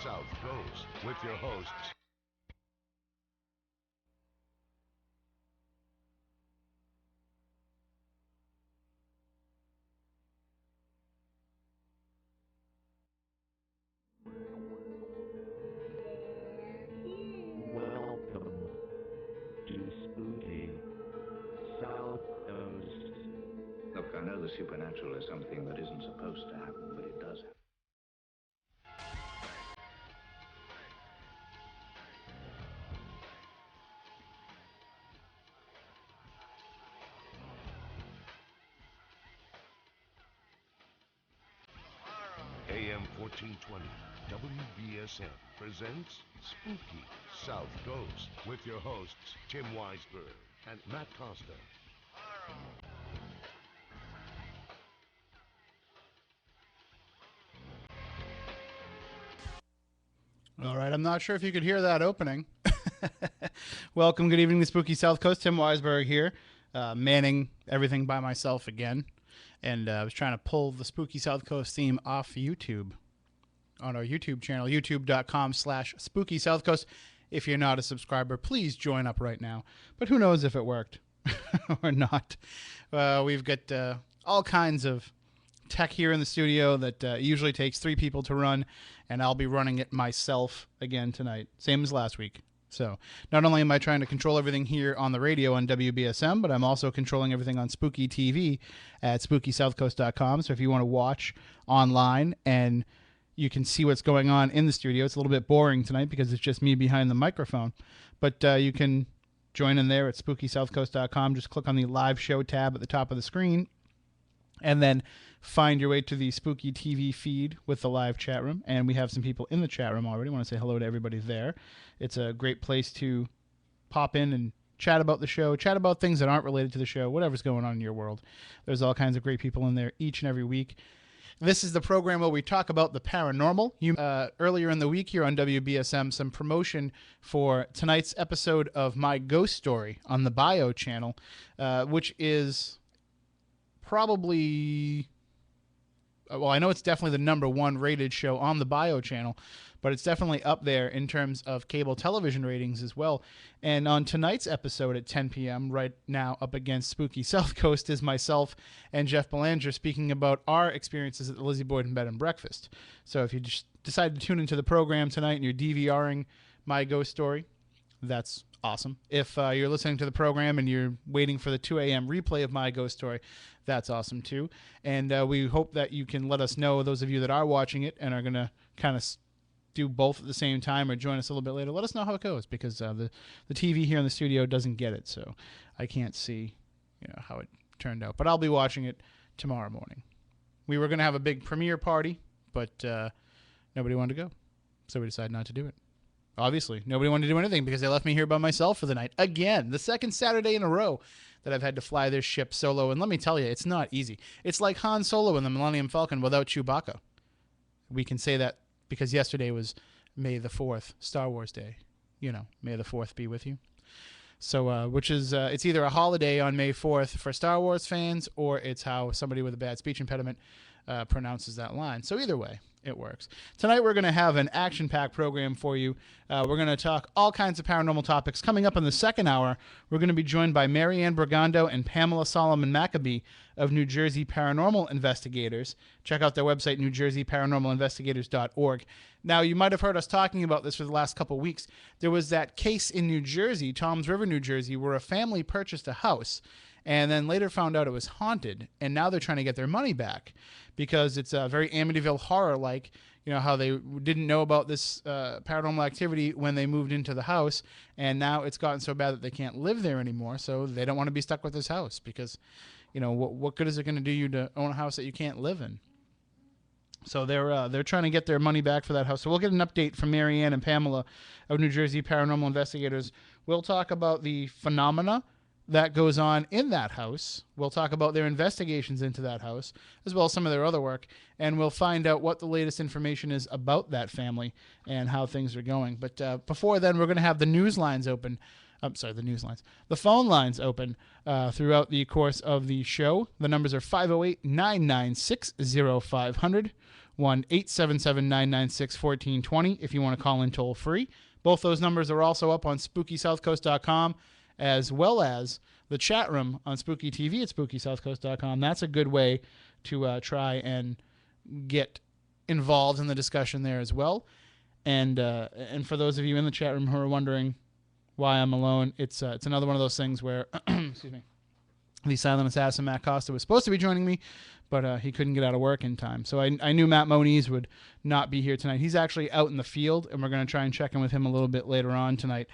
Southcoast with your hosts. Welcome to Spooky Southcoast. Look, I know the supernatural is something that isn't supposed to happen, but it does happen. AM 1420 WBSM presents Spooky Southcoast with your hosts Tim Weisberg and Matt Costa. All right, I'm not sure if you could hear that opening. Welcome, good evening to Spooky Southcoast. Tim Weisberg here, manning everything by myself again. And I was trying to pull the Spooky Southcoast theme off YouTube on our YouTube channel, youtube.com/Spooky Southcoast. If you're not a subscriber, please join up right now. But who knows if it worked or not. We've got all kinds of tech here in the studio that usually takes 3 people to run, and I'll be running it myself again tonight, same as last week. So not only am I trying to control everything here on the radio on WBSM, but I'm also controlling everything on Spooky TV at SpookySouthcoast.com. So if you want to watch online and you can see what's going on in the studio, it's a little bit boring tonight because it's just me behind the microphone. But you can join in there at SpookySouthcoast.com. Just click on the live show tab at the top of the screen, and then find your way to the Spooky TV feed with the live chat room. And we have some people in the chat room already. I want to say hello to everybody there. It's a great place to pop in and chat about the show, chat about things that aren't related to the show, whatever's going on in your world. There's all kinds of great people in there each and every week. This is the program where we talk about the paranormal. Earlier in the week here on WBSM, some promotion for tonight's episode of My Ghost Story on the Bio channel, which is probably... Well, I know it's definitely the #1 rated show on the Bio channel, but it's definitely up there in terms of cable television ratings as well. And on tonight's episode at 10 p.m., right now up against Spooky South Coast, is myself and Jeff Belanger speaking about our experiences at the Lizzie Borden Bed and Breakfast. So if you just decide to tune into the program tonight and you're DVRing My Ghost Story, that's awesome. If you're listening to the program and you're waiting for the 2 a.m. replay of My Ghost Story, that's awesome too. And we hope that you can let us know, those of you that are watching it and are going to kind of do both at the same time or join us a little bit later, let us know how it goes, because the TV here in the studio doesn't get it, so I can't see how it turned out. But I'll be watching it tomorrow morning. We were going to have a big premiere party, but nobody wanted to go, so we decided not to do it. Obviously, nobody wanted to do anything because they left me here by myself for the night. Again, the second Saturday in a row that I've had to fly this ship solo. And let me tell you, it's not easy. It's like Han Solo in the Millennium Falcon without Chewbacca. We can say that because yesterday was May the 4th, Star Wars Day. May the 4th be with you. So, which is, it's either a holiday on May 4th for Star Wars fans, or it's how somebody with a bad speech impediment pronounces that line. So either way, it works. Tonight we're going to have an action-packed program for you. We're going to talk all kinds of paranormal topics. Coming up in the second hour, we're going to be joined by Marianne Brigando and Pamela Solomon Maccabe of New Jersey Paranormal Investigators. Check out their website, newjerseyparanormalinvestigators.org. Now, you might have heard us talking about this for the last couple of weeks. There was that case in New Jersey, Toms River, New Jersey, where a family purchased a house and then later found out it was haunted, and now they're trying to get their money back because it's very Amityville Horror-like. How they didn't know about this paranormal activity when they moved into the house, and now it's gotten so bad that they can't live there anymore, so they don't want to be stuck with this house because, what good is it going to do you to own a house that you can't live in? So they're trying to get their money back for that house. So we'll get an update from Marianne and Pamela of New Jersey Paranormal Investigators. We'll talk about the phenomena that goes on in that house. We'll talk about their investigations into that house, as well as some of their other work, and we'll find out what the latest information is about that family and how things are going. But before then, we're going to have the news lines open. The phone lines open throughout the course of the show. The numbers are 508-996-0500 1-877-996-1420 if you want to call in toll free. Both those numbers are also up on SpookySouthcoast.com, as well as the chat room on Spooky TV at SpookySouthcoast.com. That's a good way to try and get involved in the discussion there as well. And for those of you in the chat room who are wondering why I'm alone, it's another one of those things where, excuse me, the silent assassin Matt Costa was supposed to be joining me, but he couldn't get out of work in time. So I knew Matt Monise would not be here tonight. He's actually out in the field, and we're going to try and check in with him a little bit later on tonight.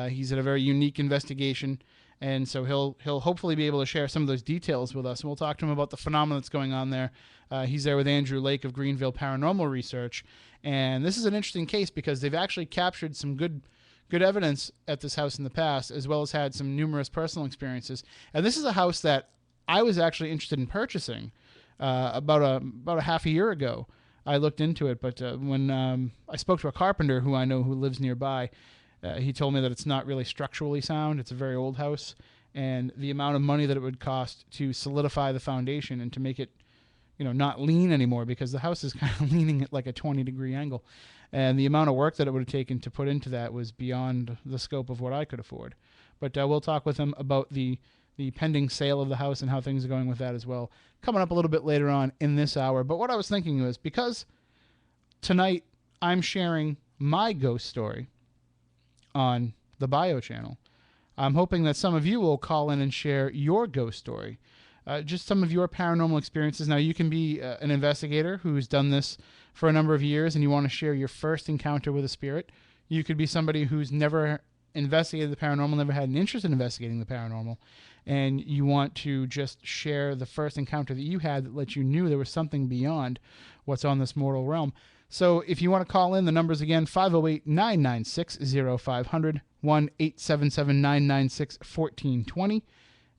He's at a very unique investigation, and so he'll hopefully be able to share some of those details with us. And we'll talk to him about the phenomenon that's going on there. He's there with Andrew Lake of Greenville Paranormal Research, and this is an interesting case because they've actually captured some good evidence at this house in the past, as well as had some numerous personal experiences. And this is a house that I was actually interested in purchasing about a half a year ago. I looked into it, but when I spoke to a carpenter who I know who lives nearby, he told me that it's not really structurally sound. It's a very old house, and the amount of money that it would cost to solidify the foundation and to make it, not lean anymore, because the house is kind of leaning at like a 20-degree angle. And the amount of work that it would have taken to put into that was beyond the scope of what I could afford. But we'll talk with him about the pending sale of the house and how things are going with that as well, coming up a little bit later on in this hour. But what I was thinking was, because tonight I'm sharing my ghost story on the Bio channel, I'm hoping that some of you will call in and share your ghost story. Just some of your paranormal experiences. Now, you can be an investigator who's done this for a number of years and you want to share your first encounter with a spirit. You could be somebody who's never investigated the paranormal, never had an interest in investigating the paranormal, and you want to just share the first encounter that you had that let you knew there was something beyond what's on this mortal realm. So if you want to call in, the numbers again, 508-996-0500, 1-877-996-1420.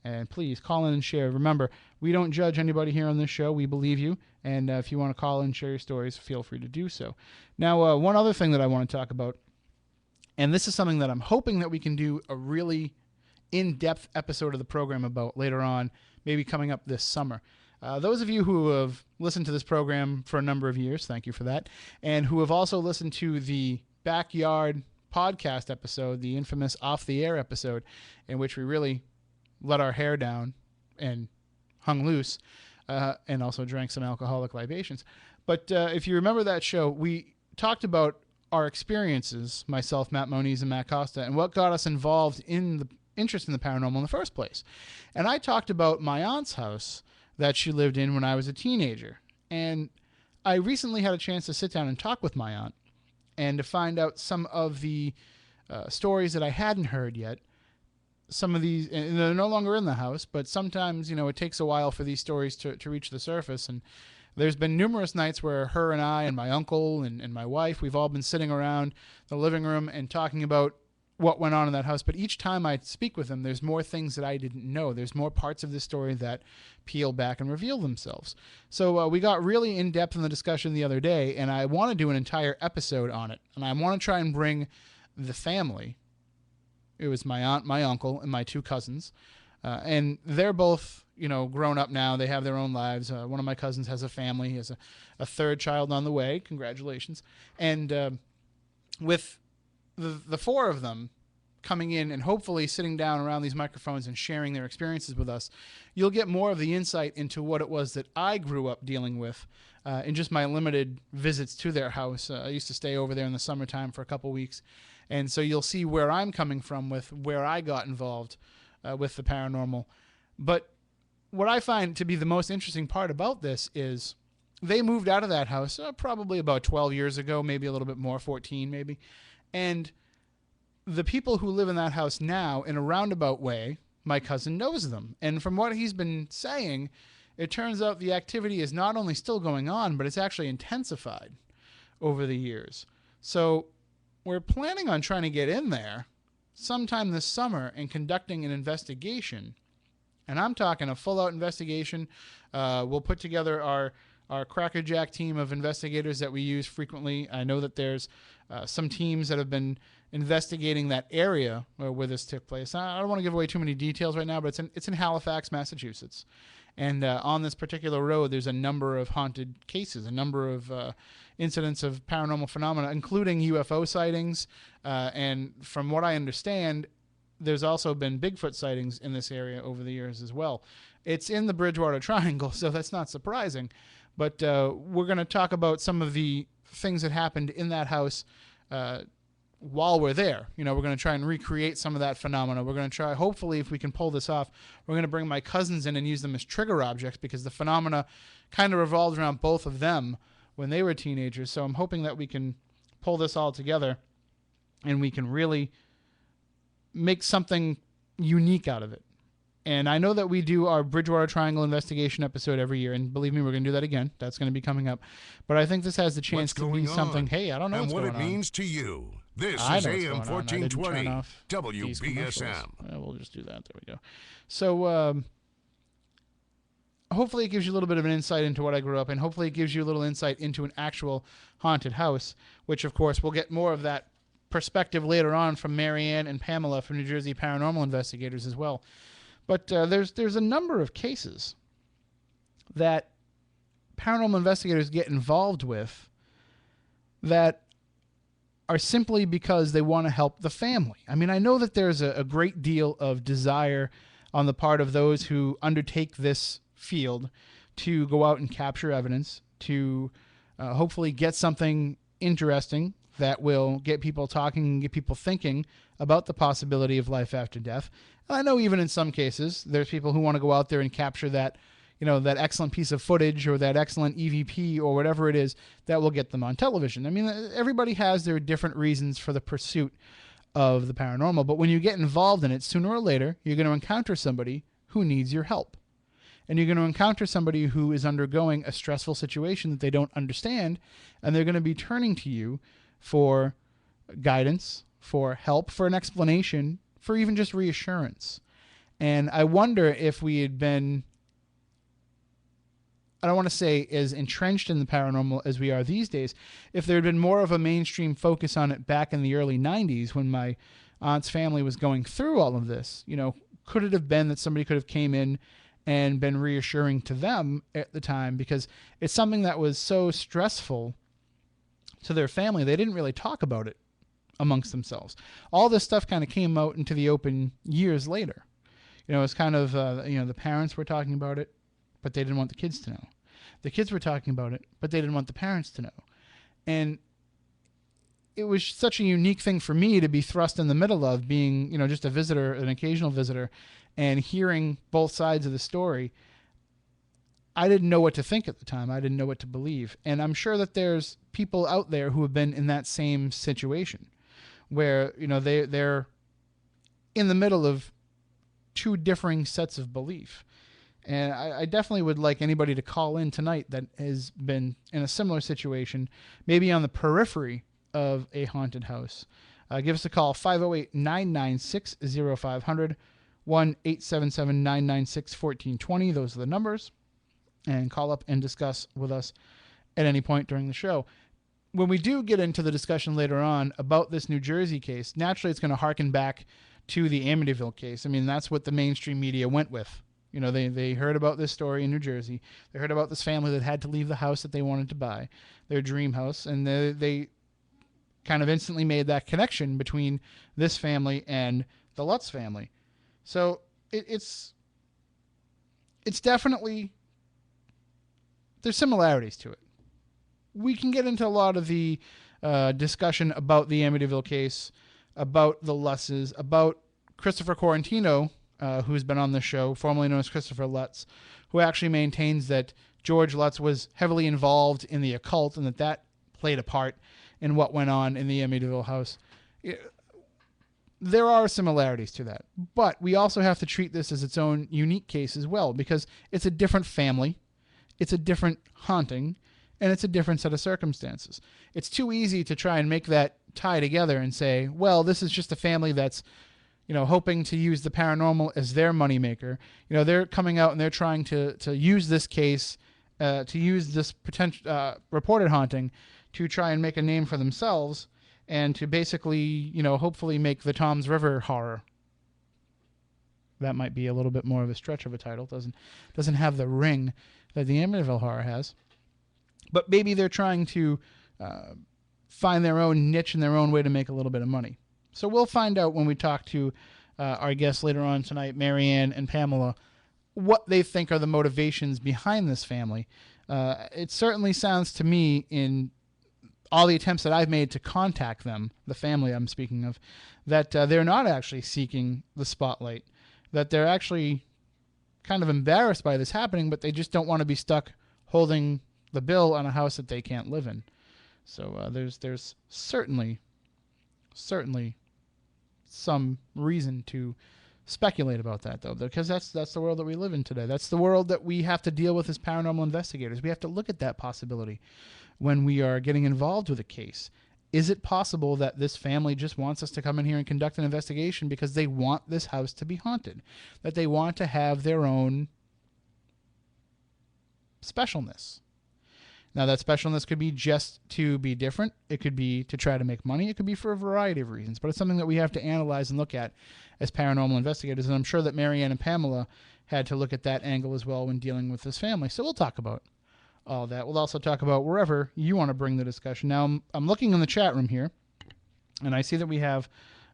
And please call in and share. Remember, we don't judge anybody here on this show. We believe you. And if you want to call in and share your stories, feel free to do so. Now, one other thing that I want to talk about, and this is something that I'm hoping that we can do a really in-depth episode of the program about later on, maybe coming up this summer. Those of you who have listened to this program for a number of years, thank you for that, and who have also listened to the Backyard podcast episode, the infamous Off the Air episode, in which we really let our hair down and hung loose, and also drank some alcoholic libations. But if you remember that show, we talked about our experiences, myself, Matt Monise, and Matt Costa, and what got us involved in the interest in the paranormal in the first place. And I talked about my aunt's house that she lived in when I was a teenager. And I recently had a chance to sit down and talk with my aunt and to find out some of the stories that I hadn't heard yet. Some of these, and they're no longer in the house, but sometimes, it takes a while for these stories to reach the surface. And there's been numerous nights where her and I and my uncle and my wife, we've all been sitting around the living room and talking about what went on in that house. But each time I speak with them, there's more things that I didn't know. There's more parts of this story that peel back and reveal themselves. So we got really in-depth in the discussion the other day, and I want to do an entire episode on it. And I want to try and bring the family. It was my aunt, my uncle, and my two cousins. And they're both, grown up now. They have their own lives. One of my cousins has a family. He has a third child on the way. Congratulations. And with the four of them coming in and hopefully sitting down around these microphones and sharing their experiences with us, you'll get more of the insight into what it was that I grew up dealing with in just my limited visits to their house. I used to stay over there in the summertime for a couple weeks. And so you'll see where I'm coming from with where I got involved with the paranormal. But what I find to be the most interesting part about this is they moved out of that house probably about 12 years ago, maybe a little bit more, 14 maybe. And the people who live in that house now, in a roundabout way, my cousin knows them. And from what he's been saying, it turns out the activity is not only still going on, but it's actually intensified over the years. So we're planning on trying to get in there sometime this summer and conducting an investigation. And I'm talking a full-out investigation. We'll put together our our crackerjack team of investigators that we use frequently. I know that there's some teams that have been investigating that area where this took place. I don't want to give away too many details right now, but it's in Halifax, Massachusetts. And on this particular road, there's a number of haunted cases, a number of incidents of paranormal phenomena, including UFO sightings. And from what I understand, there's also been Bigfoot sightings in this area over the years as well. It's in the Bridgewater Triangle, so that's not surprising. But we're going to talk about some of the things that happened in that house while we're there. We're going to try and recreate some of that phenomena. We're going to try, hopefully, if we can pull this off, we're going to bring my cousins in and use them as trigger objects, because the phenomena kind of revolved around both of them when they were teenagers. So I'm hoping that we can pull this all together and we can really make something unique out of it. And I know that we do our Bridgewater Triangle investigation episode every year, and believe me, we're going to do that again. That's going to be coming up. But I think this has the chance to be something. Hey, I don't know what's going on. And what it means to you. This is AM 1420 WBSM. We'll just do that. There we go. So hopefully it gives you a little bit of an insight into what I grew up in. Hopefully it gives you a little insight into an actual haunted house, which, of course, we'll get more of that perspective later on from Marianne and Pamela from New Jersey Paranormal Investigators as well. But there's a number of cases that paranormal investigators get involved with that are simply because they want to help the family. I mean, I know that there's a great deal of desire on the part of those who undertake this field to go out and capture evidence, to hopefully get something interesting that will get people talking and get people thinking about the possibility of life after death. And I know even in some cases, there's people who want to go out there and capture that, that excellent piece of footage or that excellent EVP or whatever it is that will get them on television. I mean, everybody has their different reasons for the pursuit of the paranormal. But when you get involved in it, sooner or later, you're going to encounter somebody who needs your help. And you're going to encounter somebody who is undergoing a stressful situation that they don't understand, and they're going to be turning to you for guidance, for help, for an explanation, for even just reassurance. And I wonder if we had been, I don't want to say as entrenched in the paranormal as we are these days, if there had been more of a mainstream focus on it back in the early 90s when my aunt's family was going through all of this, could it have been that somebody could have came in and been reassuring to them at the time, because it's something that was so stressful to their family, they didn't really talk about it amongst themselves. All this stuff kind of came out into the open years later. It's kind of, the parents were talking about it, but they didn't want the kids to know. The kids were talking about it, but they didn't want the parents to know. And it was such a unique thing for me to be thrust in the middle of, being, just a visitor, an occasional visitor, and hearing both sides of the story. I didn't know what to think at the time. I didn't know what to believe. And I'm sure that there's people out there who have been in that same situation where, they're in the middle of two differing sets of belief. And I definitely would like anybody to call in tonight that has been in a similar situation, maybe on the periphery of a haunted house. Give us a call, 508-996-0500, 1-877-996-1420. Those are the numbers. And call up and discuss with us at any point during the show. When we do get into the discussion later on about this New Jersey case, naturally it's going to harken back to the Amityville case. I mean, that's what the mainstream media went with. They heard about this story in New Jersey. They heard about this family that had to leave the house that they wanted to buy, their dream house, and they kind of instantly made that connection between this family and the Lutz family. So it's definitely, there's similarities to it. We can get into a lot of the discussion about the Amityville case, about the Lutzes, about Christopher Quarantino, who's been on the show, formerly known as Christopher Lutz, who actually maintains that George Lutz was heavily involved in the occult and that played a part in what went on in the Amityville house. There are similarities to that, but we also have to treat this as its own unique case as well, because it's a different family, it's a different haunting, and it's a different set of circumstances. It's too easy to try and make that tie together and say, well, this is just a family that's, hoping to use the paranormal as their moneymaker. They're coming out and they're trying to use this case to use this reported haunting to try and make a name for themselves and to basically, hopefully make the Toms River horror. That might be a little bit more of a stretch of a title. Doesn't have the ring that the Amityville horror has. But maybe they're trying to find their own niche and their own way to make a little bit of money. So we'll find out when we talk to our guests later on tonight, Marianne and Pamela, what they think are the motivations behind this family. It certainly sounds to me, in all the attempts that I've made to contact them, the family I'm speaking of, that they're not actually seeking the spotlight, that they're actually kind of embarrassed by this happening, but they just don't want to be stuck holding the bill on a house that they can't live in. So there's certainly some reason to speculate about that, though, because that's the world that we live in today. That's the world that we have to deal with as paranormal investigators. We have to look at that possibility when we are getting involved with a case. Is it possible that this family just wants us to come in here and conduct an investigation because they want this house to be haunted, that they want to have their own specialness? Now, that specialness could be just to be different. It could be to try to make money. It could be for a variety of reasons. But it's something that we have to analyze and look at as paranormal investigators. And I'm sure that Marianne and Pamela had to look at that angle as well when dealing with this family. So we'll talk about all that. We'll also talk about wherever you want to bring the discussion. Now, I'm looking in the chat room here, and I see that we have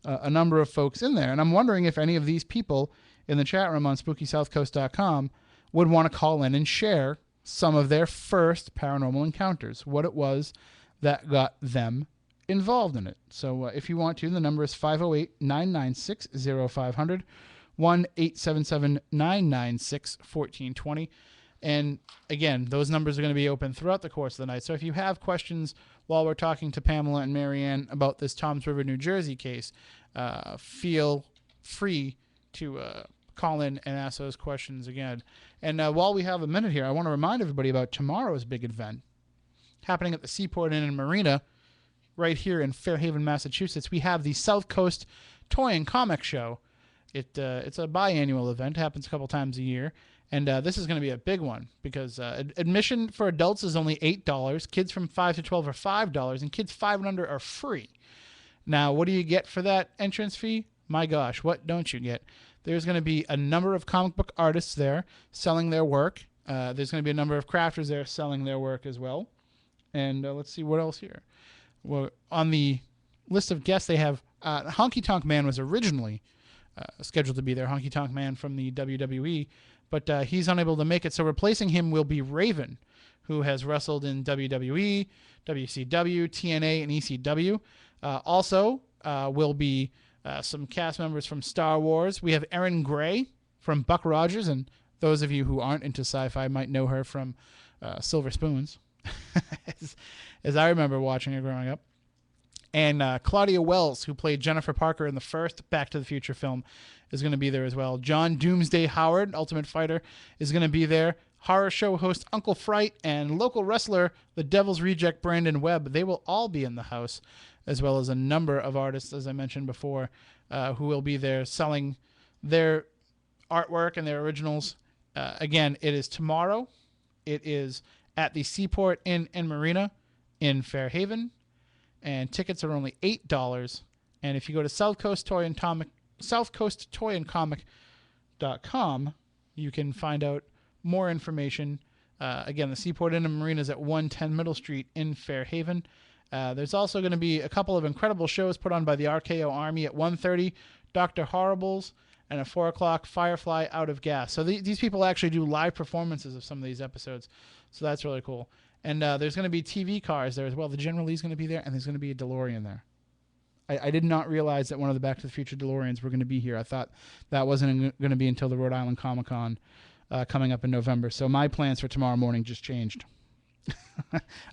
a number of folks in there. And I'm wondering if any of these people in the chat room on SpookySouthcoast.com would want to call in and share some of their first paranormal encounters, what it was that got them involved in it. So if you want to, the number is 508-996-0500, 1-877-996-1420. And again, those numbers are going to be open throughout the course of the night. So if you have questions while we're talking to Pamela and Marianne about this Toms River, New Jersey case, feel free to call in and ask those questions again. And while we have a minute here, I want to remind everybody about tomorrow's big event happening at the Seaport Inn and Marina right here in Fairhaven, Massachusetts. We have the Southcoast Toy and Comic Show. It's a biannual event, happens a couple times a year. And this is going to be a big one because admission for adults is only $8. Kids from 5 to 12 are $5, and kids 5 and under are free. Now, what do you get for that entrance fee? My gosh, what don't you get? There's going to be a number of comic book artists there selling their work. There's going to be a number of crafters there selling their work as well. And let's see what else here. Well, on the list of guests, they have Honky Tonk Man was originally scheduled to be there, Honky Tonk Man from the WWE, but he's unable to make it. So replacing him will be Raven, who has wrestled in WWE, WCW, TNA, and ECW. Also will be some cast members from Star Wars. We have Erin Gray from Buck Rogers, and those of you who aren't into sci-fi might know her from Silver Spoons, as I remember watching her growing up. And Claudia Wells, who played Jennifer Parker in the first Back to the Future film, is going to be there as well. John Doomsday Howard, Ultimate Fighter, is going to be there. Horror show host Uncle Fright and local wrestler The Devil's Reject Brandon Webb, they will all be in the house, as well as a number of artists, as I mentioned before, who will be there selling their artwork and their originals. Again, it is tomorrow. It is at the Seaport Inn and Marina in Fairhaven, and tickets are only $8. And if you go to SouthcoastToyandComic.com, you can find out more information. Again, the Seaport Inn and Marina is at 110 Middle Street in Fairhaven. There's also going to be a couple of incredible shows put on by the RKO Army at 1:30, Dr. Horribles, and at 4 o'clock, Firefly Out of Gas. So these people actually do live performances of some of these episodes, so that's really cool. And there's going to be TV cars there as well. The General Lee's going to be there, and there's going to be a DeLorean there. I did not realize that one of the Back to the Future DeLoreans were going to be here. I thought that wasn't going to be until the Rhode Island Comic-Con coming up in November. So my plans for tomorrow morning just changed.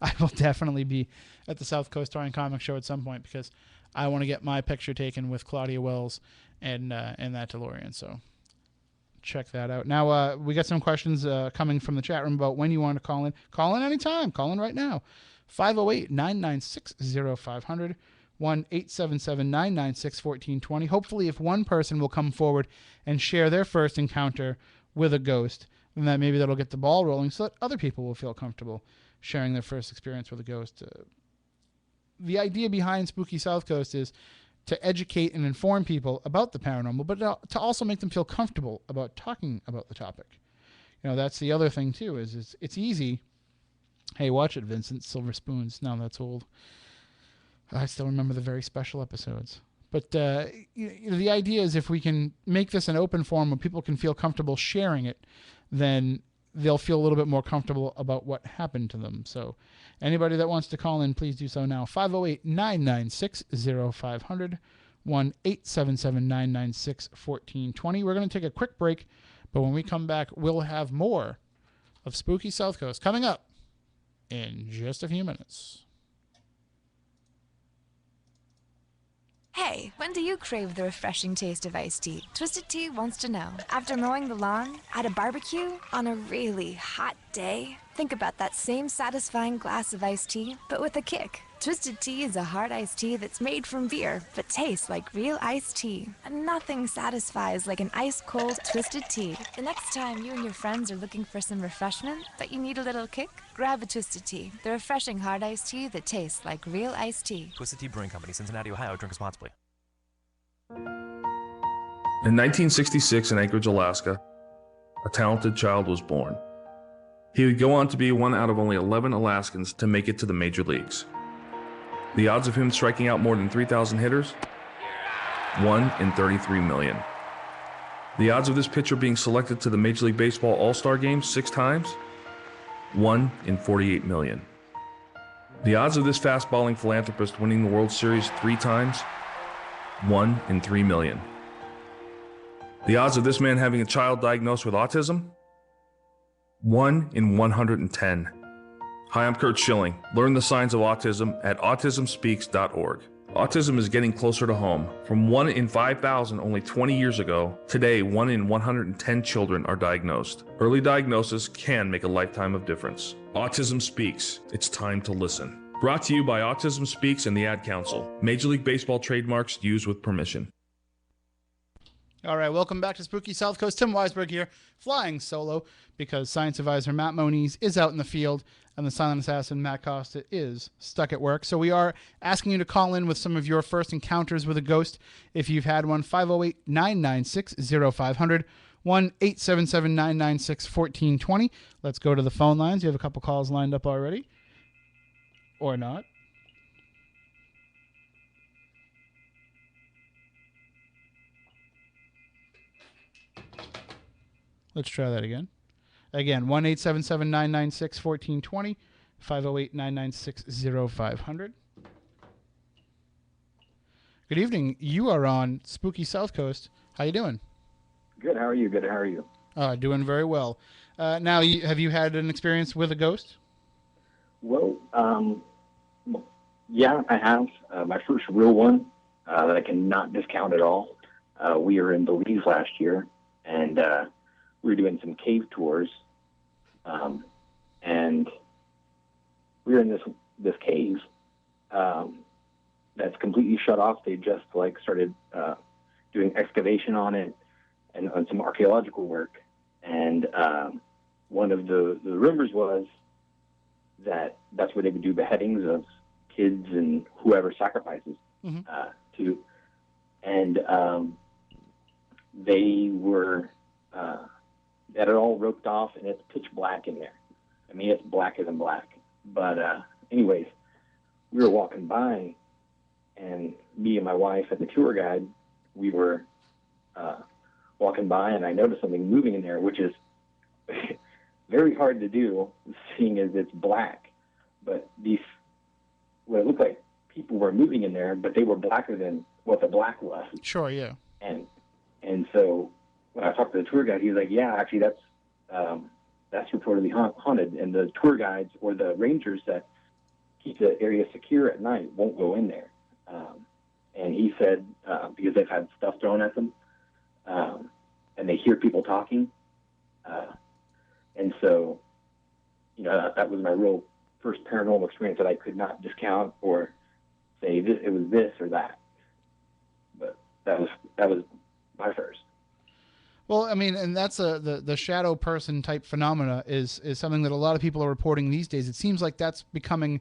I will definitely be at the South Coast Toy and Comic Show at some point because I want to get my picture taken with Claudia Wells and that DeLorean. So check that out. Now, we got some questions coming from the chat room about when you want to call in. Call in anytime. Call in right now. 508-996-0500. 1-877-996-1420. Hopefully, if one person will come forward and share their first encounter with a ghost, then that'll get the ball rolling so that other people will feel comfortable sharing their first experience with a ghost. The idea behind Spooky South Coast is to educate and inform people about the paranormal, but to also make them feel comfortable about talking about the topic. That's the other thing too, is it's easy. Hey, watch it, Vincent. Silver Spoons. Now that's old. I still remember the very special episodes. But the idea is if we can make this an open forum where people can feel comfortable sharing it, then they'll feel a little bit more comfortable about what happened to them. So anybody that wants to call in, please do so now. 508-996-0500, 1-877-996-1420. We're going to take a quick break, but when we come back, we'll have more of Spooky South Coast coming up in just a few minutes. Hey, when do you crave the refreshing taste of iced tea? Twisted Tea wants to know. After mowing the lawn, at a barbecue, on a really hot day, think about that same satisfying glass of iced tea, but with a kick. Twisted Tea is a hard iced tea that's made from beer, but tastes like real iced tea. And nothing satisfies like an ice-cold Twisted Tea. The next time you and your friends are looking for some refreshment, but you need a little kick, grab a Twisted Tea, the refreshing hard iced tea that tastes like real iced tea. Twisted Tea Brewing Company, Cincinnati, Ohio. Drink responsibly. In 1966 in Anchorage, Alaska, a talented child was born. He would go on to be one out of only 11 Alaskans to make it to the major leagues. The odds of him striking out more than 3,000 hitters? 1 in 33 million. The odds of this pitcher being selected to the Major League Baseball All-Star Game 6 times? 1 in 48 million. The odds of this fast-balling philanthropist winning the World Series 3 times? 1 in 3 million. The odds of this man having a child diagnosed with autism? 1 in 110. Hi, I'm Kurt Schilling. Learn the signs of autism at autismspeaks.org. Autism is getting closer to home. From 1 in 5,000 only 20 years ago, today 1 in 110 children are diagnosed. Early diagnosis can make a lifetime of difference. Autism Speaks. It's time to listen. Brought to you by Autism Speaks and the Ad Council. Major League Baseball trademarks used with permission. All right, welcome back to Spooky South Coast. Tim Weisberg here, flying solo because science advisor Matt Monise is out in the field and the silent assassin Matt Costa is stuck at work. So we are asking you to call in with some of your first encounters with a ghost if you've had one. 508-996-0500, 1-877-996-1420. Let's go to the phone lines. You have a couple calls lined up already. Or not. Let's try that again. Again, 1-877-996-1420, 508-996-0500. Good evening. You are on Spooky South Coast. How you doing? Good. How are you? Good. How are you? Doing very well. Now, have you had an experience with a ghost? Well, yeah, I have. My first real one that I cannot discount at all. We were in Belize last year, and we were doing some cave tours, and we were in this cave that's completely shut off. They just started doing excavation on it and on some archaeological work. And one of the rumors was that that's where they would do beheadings of kids and whoever sacrifices to. And they were had it all roped off, and it's pitch black in there. I mean, it's blacker than black. But anyways, we were walking by, and me and my wife and the tour guide, we were walking by, and I noticed something moving in there, which is very hard to do, seeing as it's black. But what it looked like people were moving in there, but they were blacker than what the black was. Sure, yeah. And so when I talked to the tour guide, he was like, "Yeah, actually, that's reportedly haunted." And the tour guides or the rangers that keep the area secure at night won't go in there. And he said because they've had stuff thrown at them, and they hear people talking, and so that was my real first paranormal experience that I could not discount or say it was this or that. But that was my first. Well, I mean, and that's the shadow person type phenomena is something that a lot of people are reporting these days. It seems like that's becoming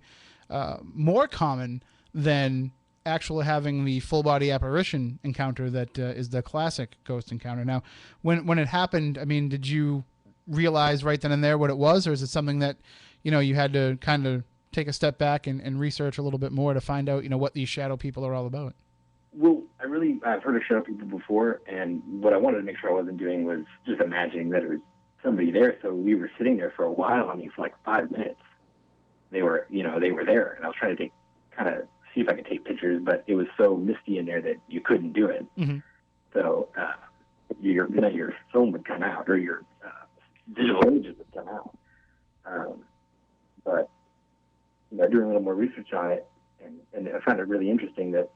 more common than actually having the full body apparition encounter that is the classic ghost encounter. Now, when it happened, I mean, did you realize right then and there what it was, or is it something that, you had to kind of take a step back and research a little bit more to find out, what these shadow people are all about? Well, I've heard of shadow people before, and what I wanted to make sure I wasn't doing was just imagining that it was somebody there. So we were sitting there for a while, for like 5 minutes. They were there, and I was trying to see if I could take pictures, but it was so misty in there that you couldn't do it. Mm-hmm. So your film would come out, or your digital images would come out. But doing a little more research on it, and I found it really interesting that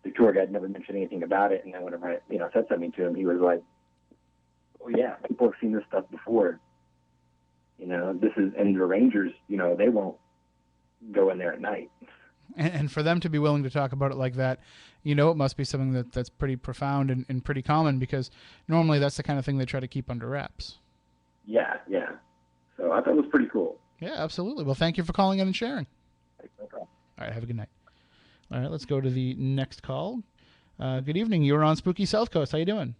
the tour guide never mentioned anything about it, and then whenever I said something to him, he was like, "Oh yeah, people have seen this stuff before. This is," and the rangers, they won't go in there at night. And for them to be willing to talk about it like that, it must be something that's pretty profound and pretty common, because normally that's the kind of thing they try to keep under wraps. Yeah. So I thought it was pretty cool. Yeah, absolutely. Well, thank you for calling in and sharing. No problem. All right, have a good night. All right, let's go to the next call. Good evening. You're on Spooky Southcoast. How you doing?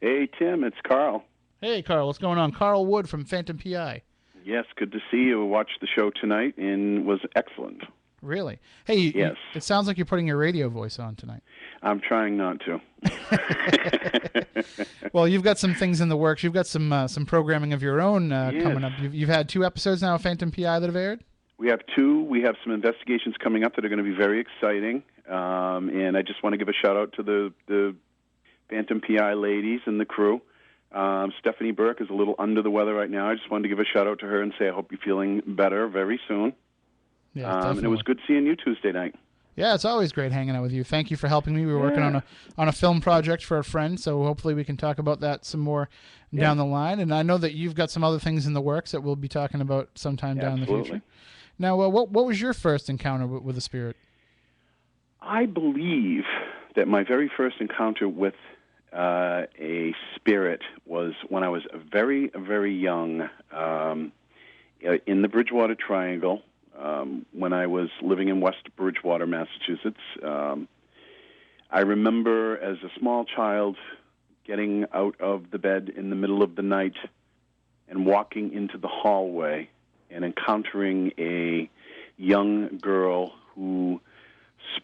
Hey, Tim. It's Carl. Hey, Carl. What's going on? Carl Wood from Phantom PI. Yes, good to see you. Watched the show tonight and was excellent. Really? Hey, yes. It sounds like you're putting your radio voice on tonight. I'm trying not to. Well, you've got some things in the works. You've got some programming of your own yes. coming up. You've had 2 episodes now of Phantom PI that have aired? We have 2. We have some investigations coming up that are going to be very exciting. And I just want to give a shout-out to the Phantom PI ladies and the crew. Stephanie Burke is a little under the weather right now. I just wanted to give a shout-out to her and say I hope you're feeling better very soon. Yeah, and it was good seeing you Tuesday night. Yeah, it's always great hanging out with you. Thank you for helping me. We were working on a film project for a friend, so hopefully we can talk about that some more down the line. And I know that you've got some other things in the works that we'll be talking about sometime down in the future. Now, what was your first encounter with a spirit? I believe that my very first encounter with a spirit was when I was very, very young, in the Bridgewater Triangle. When I was living in West Bridgewater, Massachusetts. I remember as a small child getting out of the bed in the middle of the night and walking into the hallway and encountering a young girl who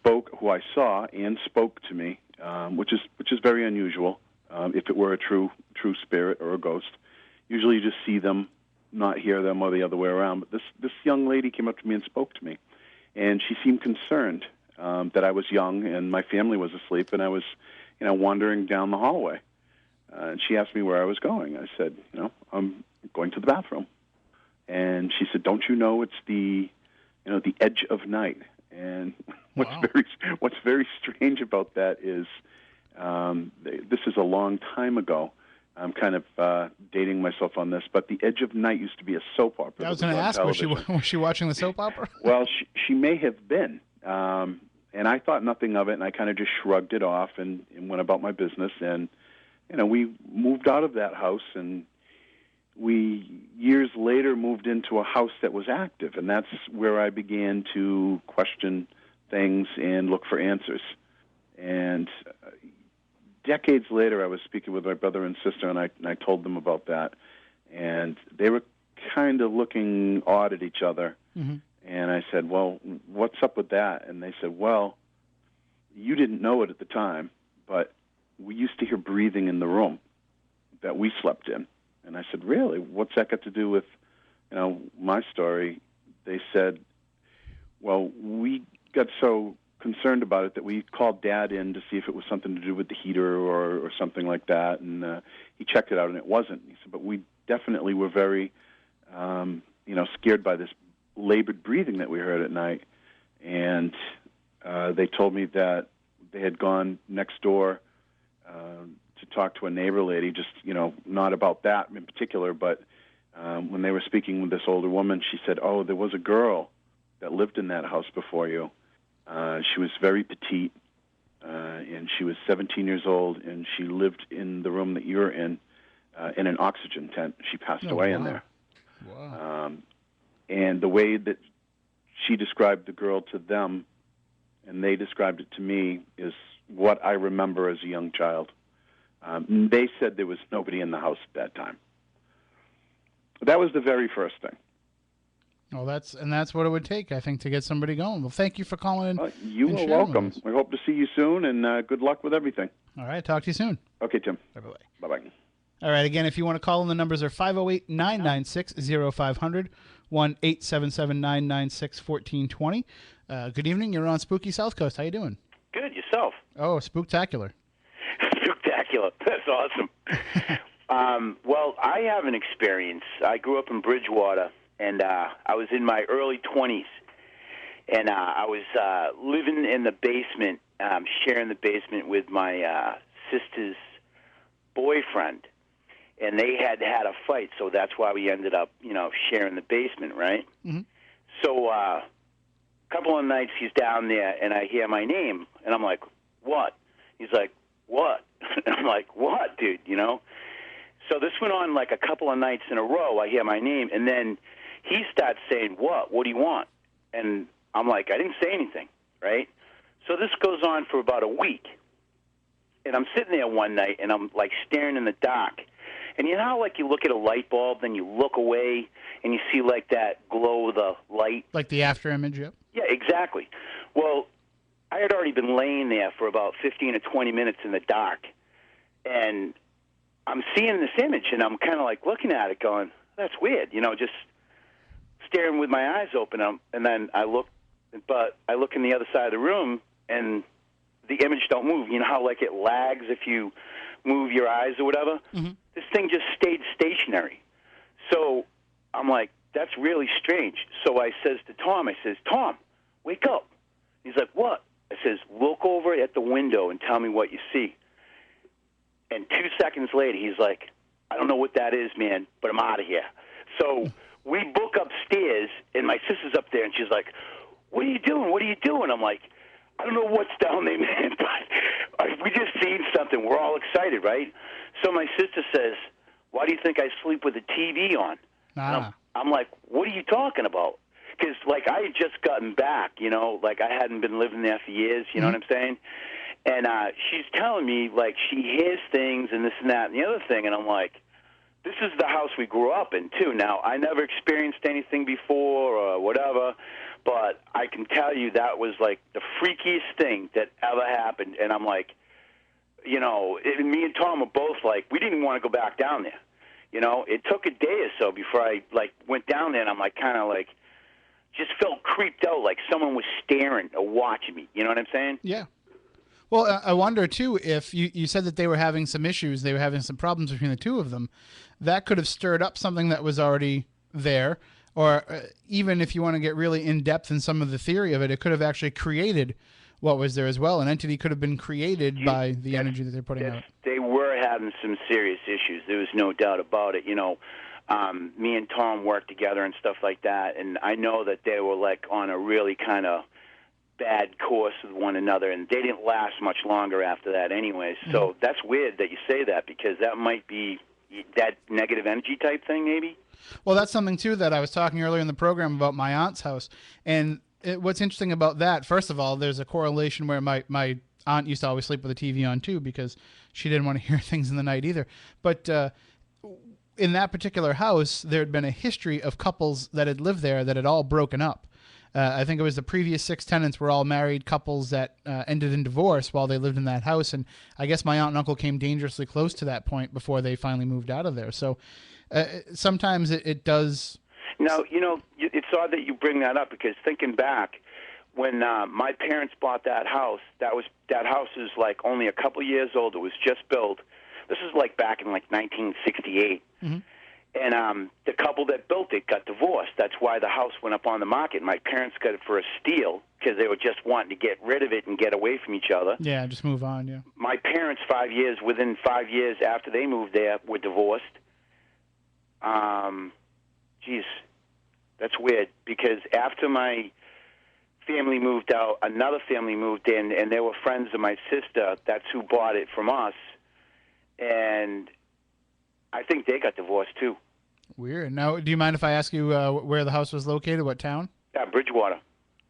I saw and spoke to me, which is very unusual. If it were a true spirit or a ghost, usually you just see them, not hear them, or the other way around. But this young lady came up to me and spoke to me, and she seemed concerned that I was young and my family was asleep, and I was, wandering down the hallway. And she asked me where I was going. I said, I'm going to the bathroom. And she said, "Don't you know it's the edge of night?" And what's very strange about that is this is a long time ago. I'm kind of dating myself on this, but The Edge of Night used to be a soap opera. I was going to ask, was she watching the soap opera? Well, she may have been, and I thought nothing of it, and I kind of just shrugged it off and went about my business. And we moved out of that house, and we years later moved into a house that was active, and that's where I began to question things and look for answers. And decades later, I was speaking with my brother and sister, and I told them about that, and they were kind of looking odd at each other. Mm-hmm. And I said, "Well, what's up with that?" And they said, "Well, you didn't know it at the time, but we used to hear breathing in the room that we slept in." And I said, "Really? What's that got to do with, my story?" They said, "Well, we got so concerned about it that we called Dad in to see if it was something to do with the heater or something like that, and he checked it out, and it wasn't." He said, "But we definitely were very, scared by this labored breathing that we heard at night." And they told me that they had gone next door to talk to a neighbor lady, just, not about that in particular, but when they were speaking with this older woman, she said, "Oh, there was a girl that lived in that house before you. She was very petite, and she was 17 years old, and she lived in the room that you're in an oxygen tent. She passed away in there. Wow. And the way that she described the girl to them, and they described it to me, is what I remember as a young child. They said there was nobody in the house at that time. That was the very first thing. Well, that's what it would take, I think, to get somebody going. Well, thank you for calling in. You are welcome. We hope to see you soon, and good luck with everything. All right, talk to you soon. Okay, Tim. Bye-bye. Bye-bye. All right, again, if you want to call in, the numbers are 508-996-0500, 1-877-996-1420. Good evening. You're on Spooky Southcoast. How you doing? Good. Yourself? Oh, spooktacular. Spooktacular. That's awesome. Well, I have an experience. I grew up in Bridgewater, and I was in my early 20s, and I was living in the basement, sharing the basement with my sister's boyfriend, and they had a fight, so that's why we ended up, sharing the basement, right? Mm-hmm. So a couple of nights he's down there, and I hear my name, and I'm like, what? He's like, what? And I'm like, what, dude, So this went on like a couple of nights in a row. I hear my name, and then he starts saying, what? What do you want? And I'm like, I didn't say anything, right? So this goes on for about a week. And I'm sitting there one night, and I'm, like, staring in the dark. And you know how, like, you look at a light bulb, then you look away, and you see, like, that glow of the light? Like the after image, yep. Yeah, exactly. Well, I had already been laying there for about 15 or 20 minutes in the dark. And I'm seeing this image, and I'm kind of, like, looking at it going, that's weird, just staring with my eyes open. And then I look in the other side of the room, and the image don't move. You know how, like, it lags if you move your eyes or whatever? Mm-hmm. This thing just stayed stationary. So I'm like, that's really strange. So I says to Tom, Tom, wake up. He's like, what? I says, look over at the window and tell me what you see. And 2 seconds later, he's like, I don't know what that is, man, but I'm out of here. So we book upstairs, and my sister's up there, and she's like, what are you doing? What are you doing? I'm like, I don't know what's down there, man, but we just seen something. We're all excited, right? So my sister says, why do you think I sleep with the TV on? I'm like, what are you talking about? Because, like, I had just gotten back, like I hadn't been living there for years, you know what I'm saying? And she's telling me, like, she hears things and this and that and the other thing, and I'm like, this is the house we grew up in, too. Now, I never experienced anything before or whatever, but I can tell you that was, like, the freakiest thing that ever happened. And I'm like, me and Tom were both like, we didn't want to go back down there. It took a day or so before I, like, went down there, and I'm, like, kind of, like, just felt creeped out, like someone was staring or watching me. You know what I'm saying? Yeah. Well, I wonder, too, if you said that they were having some issues, they were having some problems between the two of them, that could have stirred up something that was already there. Or even if you want to get really in-depth in some of the theory of it, it could have actually created what was there as well. An entity could have been created by the energy that they're putting out. They were having some serious issues. There was no doubt about it. Me and Tom worked together and stuff like that, and I know that they were, like, on a really kind of bad course with one another, and they didn't last much longer after that anyways. So that's weird that you say that, because that might be that negative energy type thing, maybe. Well, that's something, too, that I was talking earlier in the program about my aunt's house. And what's interesting about that, first of all, there's a correlation where my aunt used to always sleep with the TV on, too, because she didn't want to hear things in the night either. But in that particular house, there had been a history of couples that had lived there that had all broken up. I think it was the previous 6 tenants were all married couples that ended in divorce while they lived in that house. And I guess my aunt and uncle came dangerously close to that point before they finally moved out of there. So sometimes it does. Now, it's odd that you bring that up, because thinking back, when my parents bought that house is like only a couple years old. It was just built. This is like back in like 1968. Mm-hmm. And the couple that built it got divorced. That's why the house went up on the market. My parents got it for a steal because they were just wanting to get rid of it and get away from each other. Yeah, just move on, yeah. My parents, within 5 years after they moved there, were divorced. That's weird, because after my family moved out, another family moved in, and they were friends of my sister. That's who bought it from us. And I think they got divorced, too. Weird. Now, do you mind if I ask you where the house was located? What town? Yeah, Bridgewater.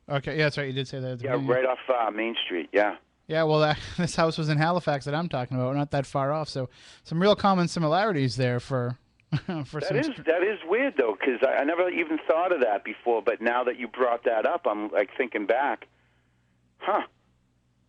Okay, yeah, that's right. You did say that. Yeah, right off Main Street, yeah. Yeah, well, this house was in Halifax that I'm talking about, not that far off. So some real common similarities there for That is weird, though, because I never even thought of that before. But now that you brought that up, I'm like thinking back. Huh.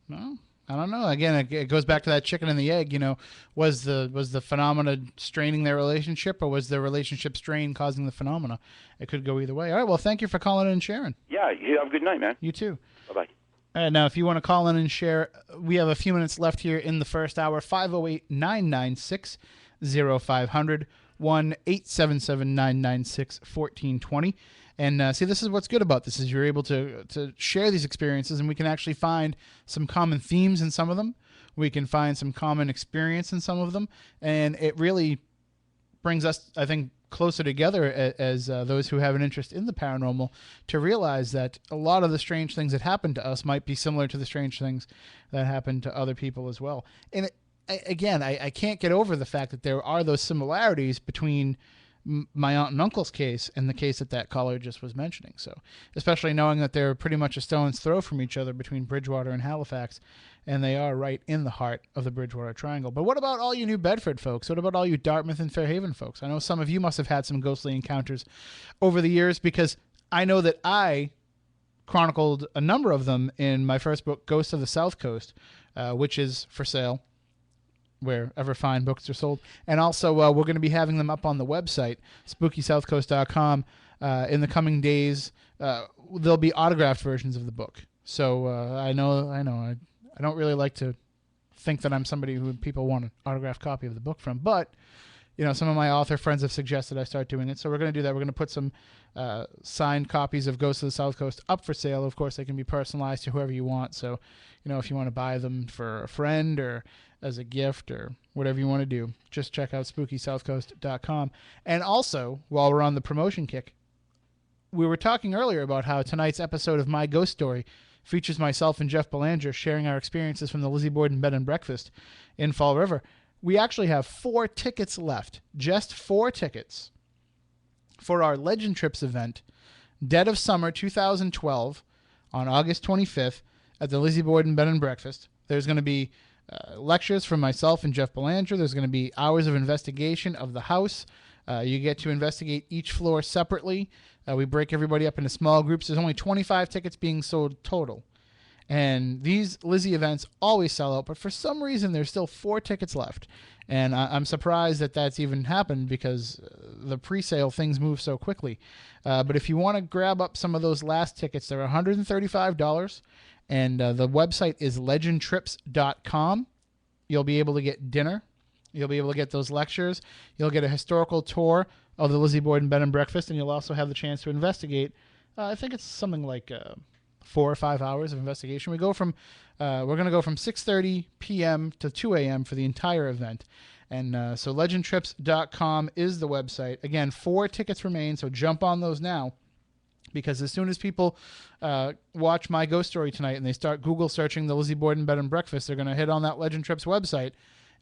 No, I don't know. Again, it goes back to that chicken and the egg. You know, was the phenomena straining their relationship, or was their relationship strain causing the phenomena? It could go either way. All right. Well, thank you for calling in and sharing. Yeah. You have a good night, man. You too. Bye-bye. All right, now, if you want to call in and share, we have a few minutes left here in the first hour. 508-996-0500, 1-877-996-1420. And see, this is what's good about this, is you're able to share these experiences, and we can actually find some common themes in some of them. We can find some common experience in some of them, and it really brings us, I think, closer together as those who have an interest in the paranormal, to realize that a lot of the strange things that happen to us might be similar to the strange things that happen to other people as well. And I can't get over the fact that there are those similarities between my aunt and uncle's case and the case that caller just was mentioning. So, especially knowing that they're pretty much a stone's throw from each other between Bridgewater and Halifax, and they are right in the heart of the Bridgewater Triangle. But what about all you New Bedford folks? What about all you Dartmouth and Fairhaven folks? I know some of you must have had some ghostly encounters over the years, because I know that I chronicled a number of them in my first book, Ghosts of the Southcoast, which is for sale wherever fine books are sold. And also, we're going to be having them up on the website, SpookySouthcoast.com. In the coming days, there'll be autographed versions of the book. So I know. I don't really like to think that I'm somebody who people want an autographed copy of the book from, but some of my author friends have suggested I start doing it. So we're going to do that. We're going to put some signed copies of Ghosts of the South Coast up for sale. Of course, they can be personalized to whoever you want. So, if you want to buy them for a friend or as a gift or whatever you want to do, just check out SpookySouthcoast.com. And also, while we're on the promotion kick, we were talking earlier about how tonight's episode of My Ghost Story features myself and Jeff Belanger sharing our experiences from the Lizzie Borden Bed and Breakfast in Fall River. We actually have 4 tickets left, just 4 tickets, for our Legend Trips event, Dead of Summer 2012, on August 25th at the Lizzie Borden Bed and Breakfast. There's going to be lectures from myself and Jeff Belanger. There's going to be hours of investigation of the house. You get to investigate each floor separately. We break everybody up into small groups. There's only 25 tickets being sold total. And these Lizzie events always sell out, but for some reason there's still 4 tickets left. And I'm surprised that that's even happened, because the pre-sale things move so quickly. But if you want to grab up some of those last tickets, they're $135, and the website is legendtrips.com. You'll be able to get dinner. You'll be able to get those lectures. You'll get a historical tour of the Lizzie Borden Bed and Breakfast, and you'll also have the chance to investigate. I think it's something like 4 or 5 hours of investigation. We're going to go from 6:30 p.m. to 2 a.m. for the entire event. And so legendtrips.com is the website. Again, 4 tickets remain, so jump on those now, because as soon as people watch My Ghost Story tonight and they start Google searching the Lizzie Borden Bed and Breakfast, they're going to hit on that Legend Trips website.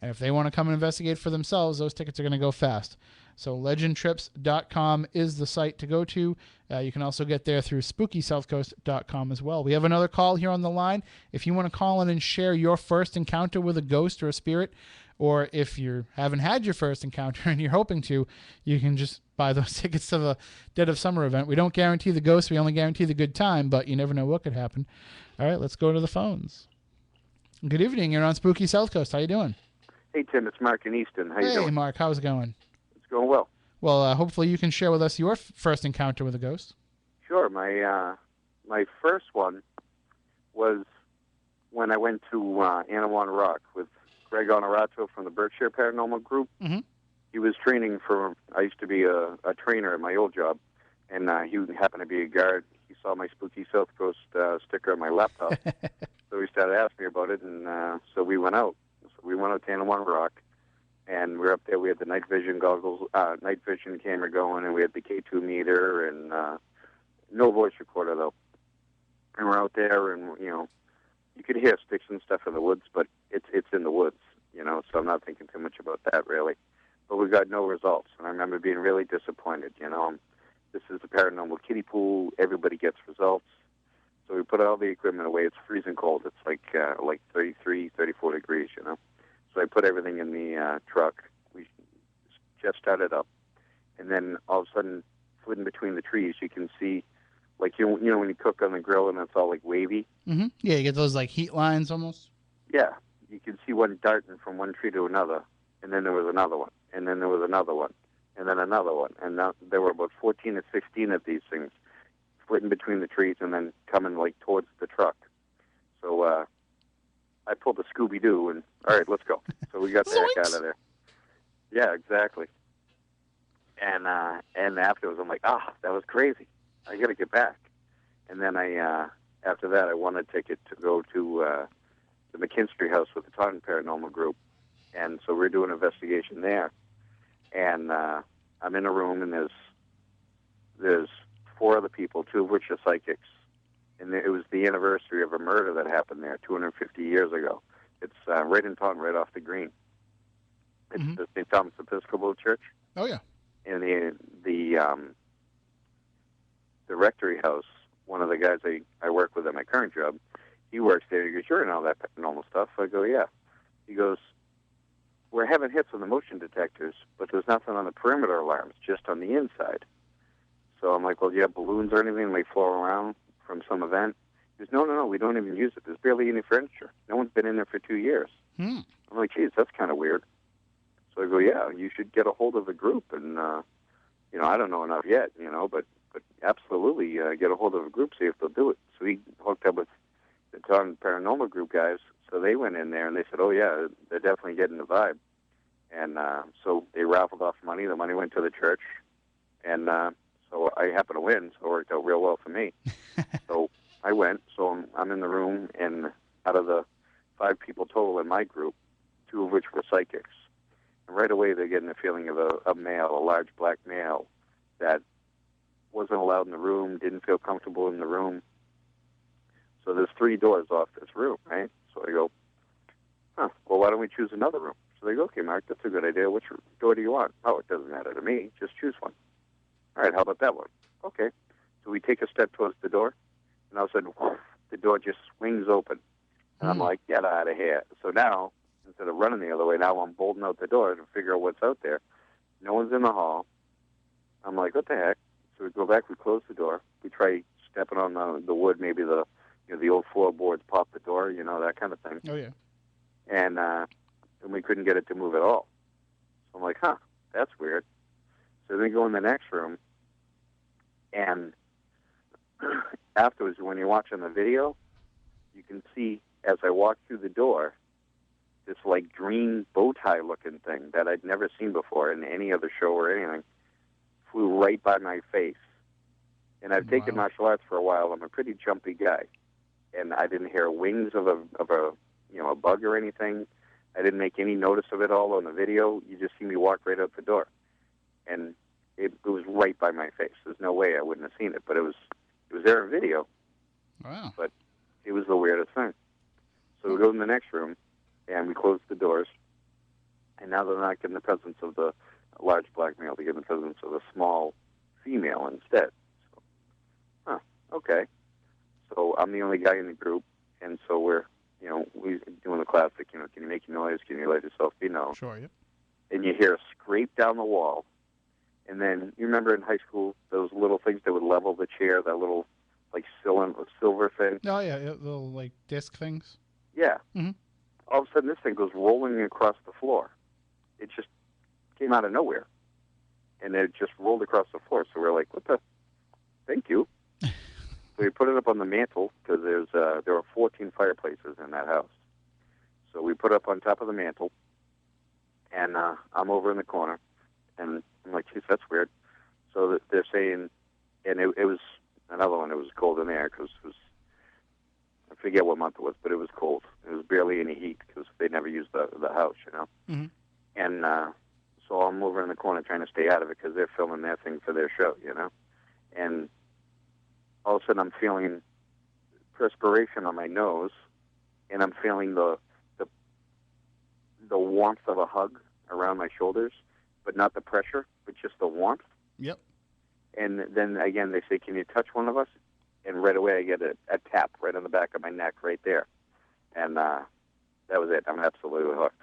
And if they want to come and investigate for themselves, those tickets are going to go fast. So legendtrips.com is the site to go to. You can also get there through SpookySouthcoast.com as well. We have another call here on the line. If you want to call in and share your first encounter with a ghost or a spirit, or if you haven't had your first encounter and you're hoping to, you can just buy those tickets to the Dead of Summer event. We don't guarantee the ghost. We only guarantee the good time, but you never know what could happen. All right, let's go to the phones. Good evening. You're on Spooky South Coast. How you doing? Hey, Tim, it's Mark in Easton. How you doing? Hey, Mark, how's it going? It's going well. Well, hopefully you can share with us your first encounter with a ghost. Sure. My first one was when I went to Anawan Rock with Greg Honorato from the Berkshire Paranormal Group. Mm-hmm. He was training I used to be a trainer at my old job, and he happened to be a guard. He saw my Spooky South Coast sticker on my laptop, so he started asking me about it, and so we went out. We went out to Anawan Rock, and we were up there. We had the night vision goggles, night vision camera going, and we had the K2 meter, and no voice recorder, though. And we're out there, and you could hear sticks and stuff in the woods, but it's in the woods, so I'm not thinking too much about that really. But we got no results, and I remember being really disappointed. This is a paranormal kiddie pool. Everybody gets results. So we put all the equipment away. It's freezing cold. It's like 33, 34 degrees, So I put everything in the truck. We just started up. And then all of a sudden, flitting between the trees, you can see, like, when you cook on the grill and it's all, like, wavy? Mm-hmm. Yeah, you get those, like, heat lines almost? Yeah. You can see one darting from one tree to another. And then there was another one. And then there was another one. And then another one. And now there were about 14 or 16 of these things flitting between the trees and then coming, like, towards the truck. So I pulled a Scooby-Doo and, all right, let's go. So we got the heck out of there. Yeah, exactly. And afterwards, I'm like, that was crazy. I got to get back. And then after that, I won a ticket to go to the McKinstry House with the Taunton Paranormal Group. And so we're doing an investigation there. And I'm in a room, and there's 4 other people, 2 of which are psychics. And it was the anniversary of a murder that happened there 250 years ago. It's right in Taunton, right off the green. It's the St. Thomas Episcopal Church. Oh, yeah. And the rectory house, one of the guys I work with at my current job, he works there. He goes, "You're in all that paranormal stuff?" I go, "Yeah." He goes, "We're having hits on the motion detectors, but there's nothing on the perimeter alarms, just on the inside." So I'm like, "Well, do you have balloons or anything like floating around from some event?" He goes, No, we don't even use it. There's barely any furniture. No one's been in there for 2 years. I'm like, "Geez, that's kind of weird." So I go, "Yeah, you should get a hold of the group, and I don't know enough yet, but absolutely get a hold of a group, see if they'll do it." So he hooked up with the Taunton Paranormal Group guys. So they went in there and they said, "Oh yeah, they're definitely getting the vibe." And so they raffled off money. The money went to the church, and so I happened to win. So it worked out real well for me. So I went. So I'm in the room, and out of the 5 people total in my group, 2 of which were psychics. And right away, they're getting the feeling of a male, a large black male, that wasn't allowed in the room, didn't feel comfortable in the room. So there's 3 doors off this room, right? So I go, well, why don't we choose another room? So they go, "Okay, Mark, that's a good idea. Which door do you want?" "Oh, it doesn't matter to me. Just choose one." "All right, how about that one?" "Okay." So we take a step towards the door, and all of a sudden, whoosh, the door just swings open. And I'm like, "Get out of here." So now, instead of running the other way, now I'm bolting out the door to figure out what's out there. No one's in the hall. I'm like, "What the heck?" So we go back, we close the door. We try stepping on the wood, maybe the old floorboards pop the door, that kind of thing. Oh, yeah. And we couldn't get it to move at all. So I'm like, that's weird. So then we go in the next room, and afterwards, when you're watching the video, you can see, as I walk through the door, this, like, green bow tie-looking thing that I'd never seen before in any other show or anything flew right by my face. And I've taken martial arts for a while. I'm a pretty jumpy guy. And I didn't hear wings of a bug or anything. I didn't make any notice of it all on the video. You just see me walk right out the door. And it was right by my face. There's no way I wouldn't have seen it, but it was there in video. Wow. But it was the weirdest thing. So we go in the next room, and we close the doors. And now they're not getting the presence of the large black male. They're getting the presence of a small female instead. So, okay. So I'm the only guy in the group, and so we're doing the classic, can you make a noise? Can you let yourself be known? Sure, yep. And you hear a scrape down the wall, and then you remember in high school those little things that would level the chair, that little, like, silver thing? Oh, yeah, little, like, disc things? Yeah. Mm-hmm. All of a sudden, this thing goes rolling across the floor. It just came out of nowhere, and it just rolled across the floor. So we're like, "What the? Thank you." So we put it up on the mantle, because there are 14 fireplaces in that house. So we put it up on top of the mantle, and I'm over in the corner, and I'm like, "Geez, that's weird." So they're saying, and it was another one. It was cold in there, because it was, I forget what month it was, but it was cold. It was barely any heat, because they never used the house, Mm-hmm. And so I'm over in the corner trying to stay out of it, because they're filming their thing for their show, And all of a sudden I'm feeling perspiration on my nose, and I'm feeling the warmth of a hug around my shoulders, but not the pressure, but just the warmth. Yep. And then again, they say, "Can you touch one of us?" And right away, I get a tap right on the back of my neck, right there, and that was it. I'm absolutely hooked.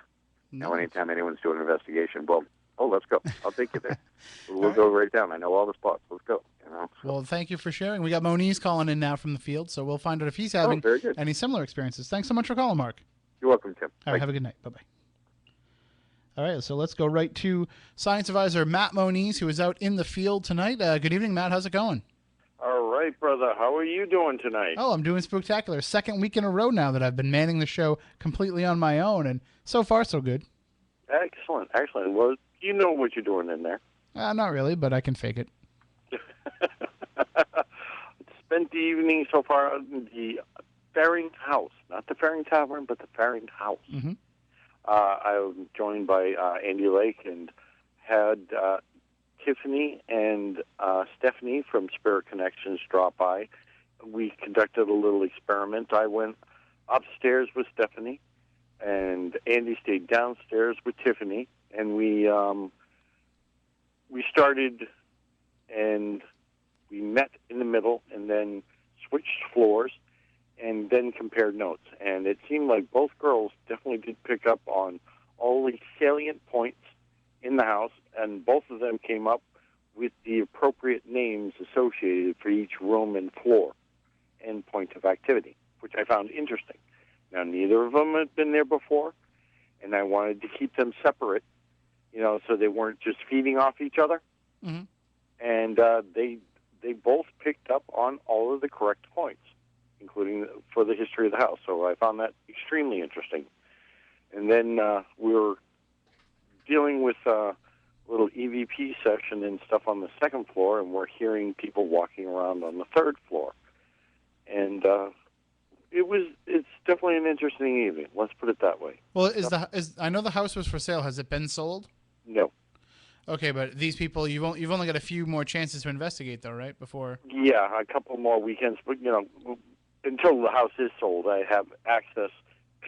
Nice. Now, anytime anyone's doing an investigation, well, let's go. I'll take you there. We'll go right down. I know all the spots. Let's go. You know. Well, thank you for sharing. We got Monise calling in now from the field, so we'll find out if he's having any similar experiences. Thanks so much for calling, Mark. You're welcome, Tim. All right, have a good night. Bye-bye. All right, so let's go right to Science Advisor Matt Monise, who is out in the field tonight. Good evening, Matt. How's it going? All right, brother. How are you doing tonight? Oh, I'm doing spectacular. Second week in a row now that I've been manning the show completely on my own, and so far so good. Excellent, excellent. Well, you know what you're doing in there. Not really, but I can fake it. Spent the evening so far in the Faring House. Not the Faring Tavern, but the Faring House. Mm-hmm. I was joined by Andy Lake and had Tiffany and Stephanie from Spirit Connections drop by. We conducted a little experiment. I went upstairs with Stephanie, and Andy stayed downstairs with Tiffany, and we started and we met in the middle and then switched floors and then compared notes. And it seemed like both girls definitely did pick up on all the salient points in the house, and both of them came up with the appropriate names associated for each room and floor and point of activity, which I found interesting. Now, neither of them had been there before, and I wanted to keep them separate, so they weren't just feeding off each other. Mm-hmm. And they both picked up on all of the correct points, including for the history of the house. So I found that extremely interesting. And then we were dealing with a little EVP section and stuff on the second floor, and we're hearing people walking around on the third floor. And it's definitely an interesting evening. Let's put it that way. Well, I know the house was for sale. Has it been sold? No. Okay, but these people, you've only got a few more chances to investigate, though, right? Before. Yeah, a couple more weekends, but until the house is sold, I have access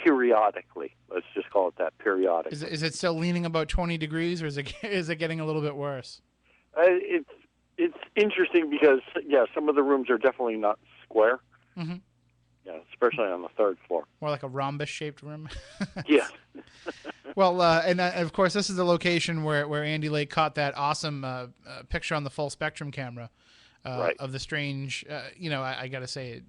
periodically. Let's just call it that, periodically. Is it still leaning about 20 degrees, or is it getting a little bit worse? It's interesting because some of the rooms are definitely not square. Mm-hmm. Yeah, especially on the third floor. More like a rhombus-shaped room. Yeah. Well, and of course, this is the location where Andy Lake caught that awesome picture on the full spectrum camera right. of the strange. I got to say,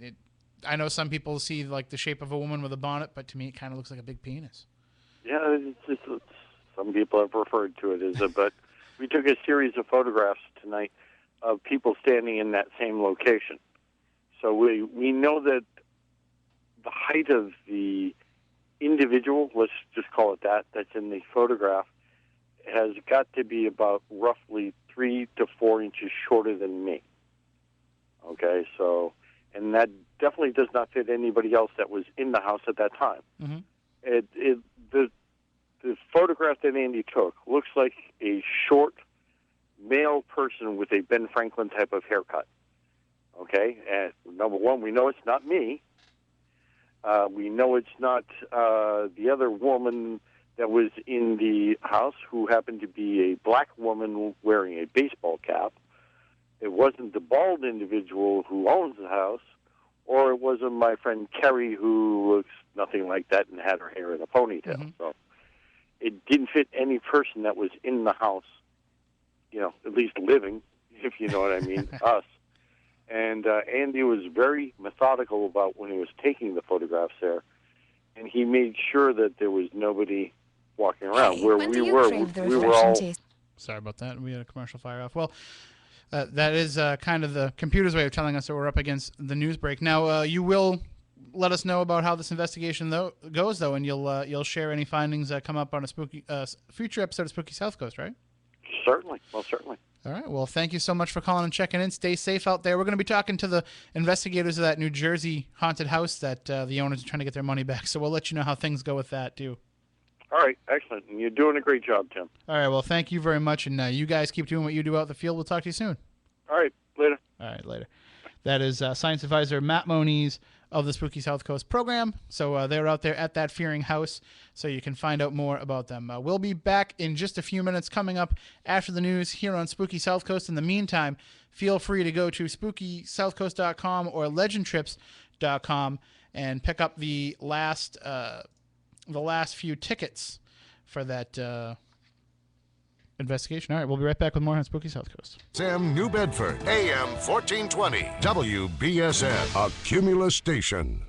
I know some people see like the shape of a woman with a bonnet, but to me, it kind of looks like a big penis. Yeah, some people have referred to it as a. But we took a series of photographs tonight of people standing in that same location, so we know that the height of the individual, let's just call it that's in the photograph, has got to be about roughly 3 to 4 inches shorter than me. Okay, so, and that definitely does not fit anybody else that was in the house at that time. Mm-hmm. The photograph that Andy took looks like a short male person with a Ben Franklin type of haircut. Okay, and number one, we know it's not me. We know it's not the other woman that was in the house, who happened to be a black woman wearing a baseball cap. It wasn't the bald individual who owns the house, or it wasn't my friend Kerry, who looks nothing like that and had her hair in a ponytail. Mm-hmm. So it didn't fit any person that was in the house, at least living, if you know what I mean, us. And Andy was very methodical about when he was taking the photographs there, and he made sure that there was nobody walking around. Hey, where when we do you were, crave the we were refreshing all. taste? Sorry about that. We had a commercial fire off. Well, that is kind of the computer's way of telling us that we're up against the news break. Now, you will let us know about how this investigation goes, though, and you'll share any findings that come up on a spooky future episode of Spooky Southcoast, right? Certainly, most certainly. All right. Well, thank you so much for calling and checking in. Stay safe out there. We're going to be talking to the investigators of that New Jersey haunted house that the owners are trying to get their money back. So we'll let you know how things go with that, too. All right. Excellent. And you're doing a great job, Tim. All right. Well, thank you very much. And you guys keep doing what you do out in the field. We'll talk to you soon. All right. Later. All right. Later. That is science advisor Matt Monise of the Spooky South Coast program. So they're out there at that Fearing House, so you can find out more about them. We'll be back in just a few minutes coming up after the news here on Spooky South Coast. In the meantime, feel free to go to SpookySouthCoast.com or LegendTrips.com and pick up the last few tickets for that investigation. All right, we'll be right back with more on Spooky South Coast. Sam, New Bedford, AM 1420, WBSN, a Cumulus station.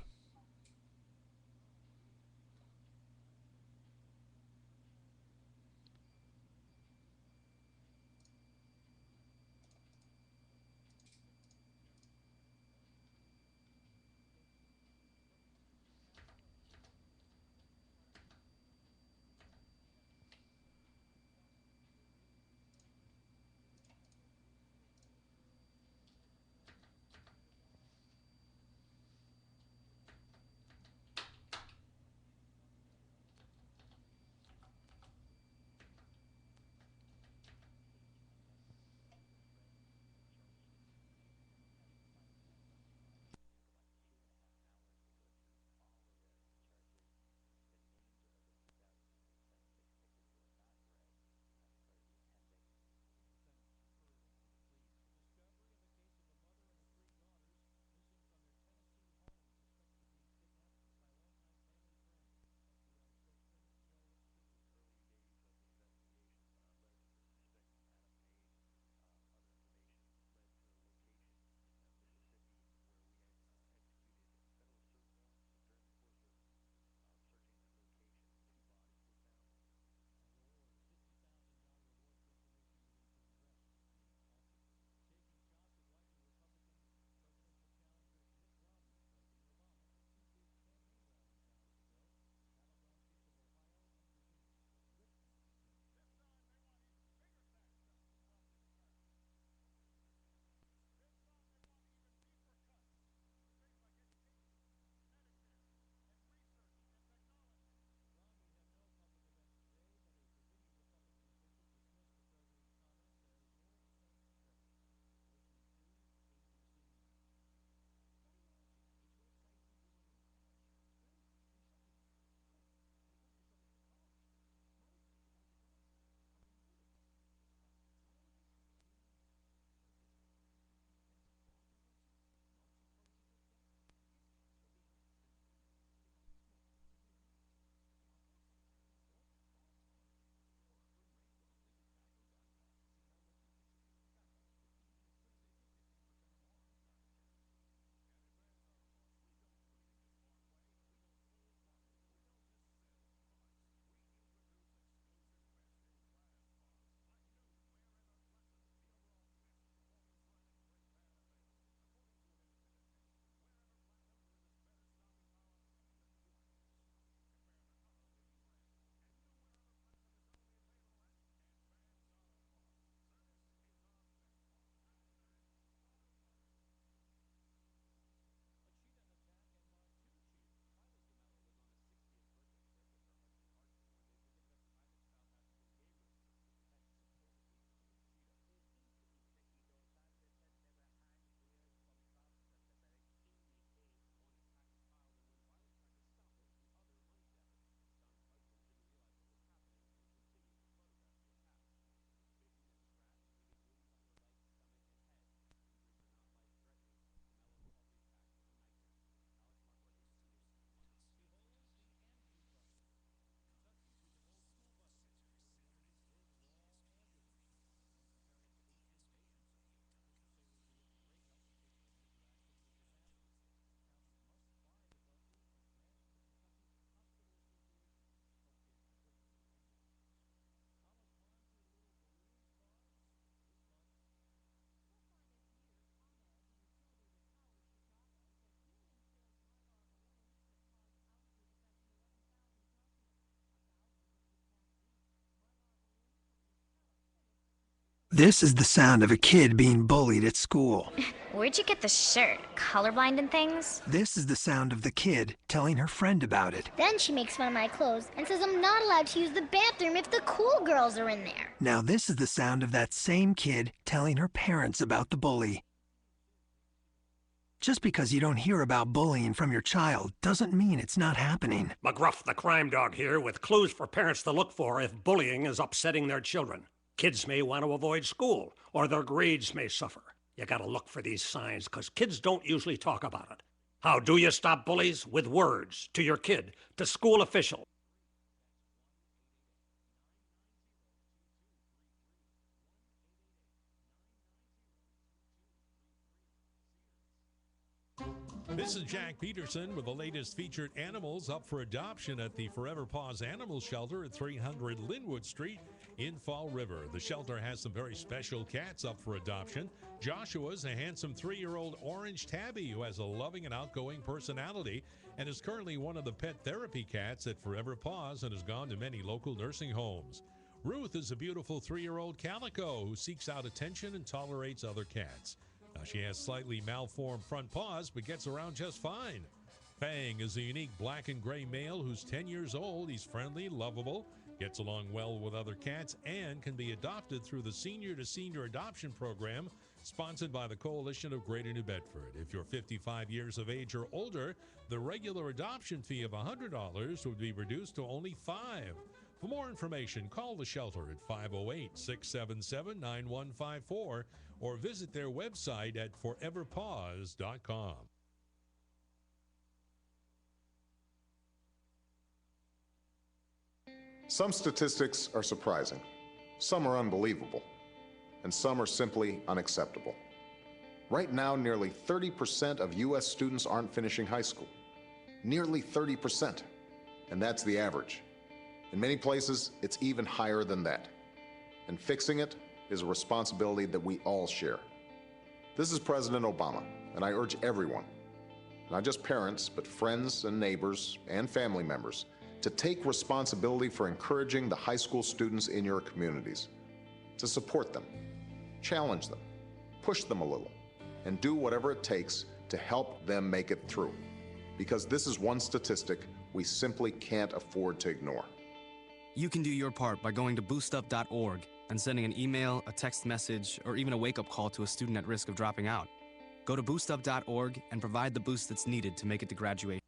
This is the sound of a kid being bullied at school. Where'd you get the shirt? Colorblind and things? This is the sound of the kid telling her friend about it. Then she makes fun of my clothes and says I'm not allowed to use the bathroom if the cool girls are in there. Now this is the sound of that same kid telling her parents about the bully. Just because you don't hear about bullying from your child doesn't mean it's not happening. McGruff, the crime dog here, with clues for parents to look for if bullying is upsetting their children. Kids may want to avoid school, or their grades may suffer. You gotta look for these signs, because kids don't usually talk about it. How do you stop bullies? With words, to your kid, to school officials. This is Jack Peterson with the latest featured animals up for adoption at the Forever Paws Animal Shelter at 300 Linwood Street in Fall River. The shelter has some very special cats up for adoption. Joshua's a handsome 3-year-old orange tabby who has a loving and outgoing personality and is currently one of the pet therapy cats at Forever Paws and has gone to many local nursing homes. Ruth is a beautiful 3-year-old calico who seeks out attention and tolerates other cats. Now, she has slightly malformed front paws, but gets around just fine. Fang is a unique black and gray male who's 10 years old. He's friendly, lovable, gets along well with other cats, and can be adopted through the Senior to Senior Adoption Program, sponsored by the Coalition of Greater New Bedford. If you're 55 years of age or older, the regular adoption fee of $100 would be reduced to only $5. For more information, call the shelter at 508-677-9154 or visit their website at foreverpaws.com. Some statistics are surprising, some are unbelievable, and some are simply unacceptable. Right now, nearly 30% of U.S. students aren't finishing high school. Nearly 30%. And that's the average. In many places, it's even higher than that. And fixing it is a responsibility that we all share. This is President Obama, and I urge everyone, not just parents, but friends and neighbors and family members, to take responsibility for encouraging the high school students in your communities, to support them, challenge them, push them a little, and do whatever it takes to help them make it through. Because this is one statistic we simply can't afford to ignore. You can do your part by going to boostup.org and sending an email, a text message, or even a wake-up call to a student at risk of dropping out. Go to boostup.org and provide the boost that's needed to make it to graduation.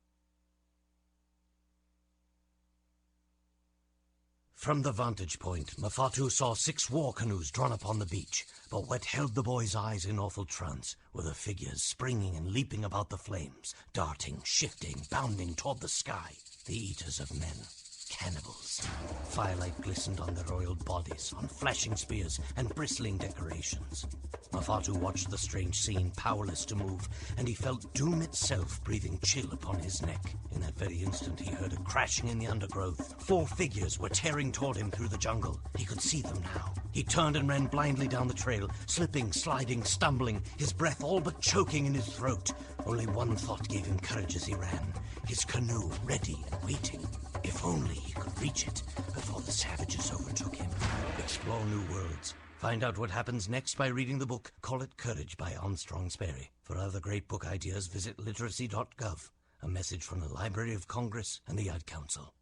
From the vantage point, Mafatu saw 6 war canoes drawn up on the beach, but what held the boy's eyes in awful trance were the figures springing and leaping about the flames, darting, shifting, bounding toward the sky, the eaters of men. Cannibals. Firelight glistened on their oiled bodies, on flashing spears and bristling decorations. Mafatu watched the strange scene, powerless to move, and he felt doom itself breathing chill upon his neck. In that very instant, he heard a crashing in the undergrowth. 4 figures were tearing toward him through the jungle. He could see them now. He turned and ran blindly down the trail, slipping, sliding, stumbling, his breath all but choking in his throat. Only one thought gave him courage as he ran. His canoe ready and waiting. If only he could reach it before the savages overtook him. Explore new worlds. Find out what happens next by reading the book Call It Courage by Armstrong Sperry. For other great book ideas, visit literacy.gov. A message from the Library of Congress and the Ad Council.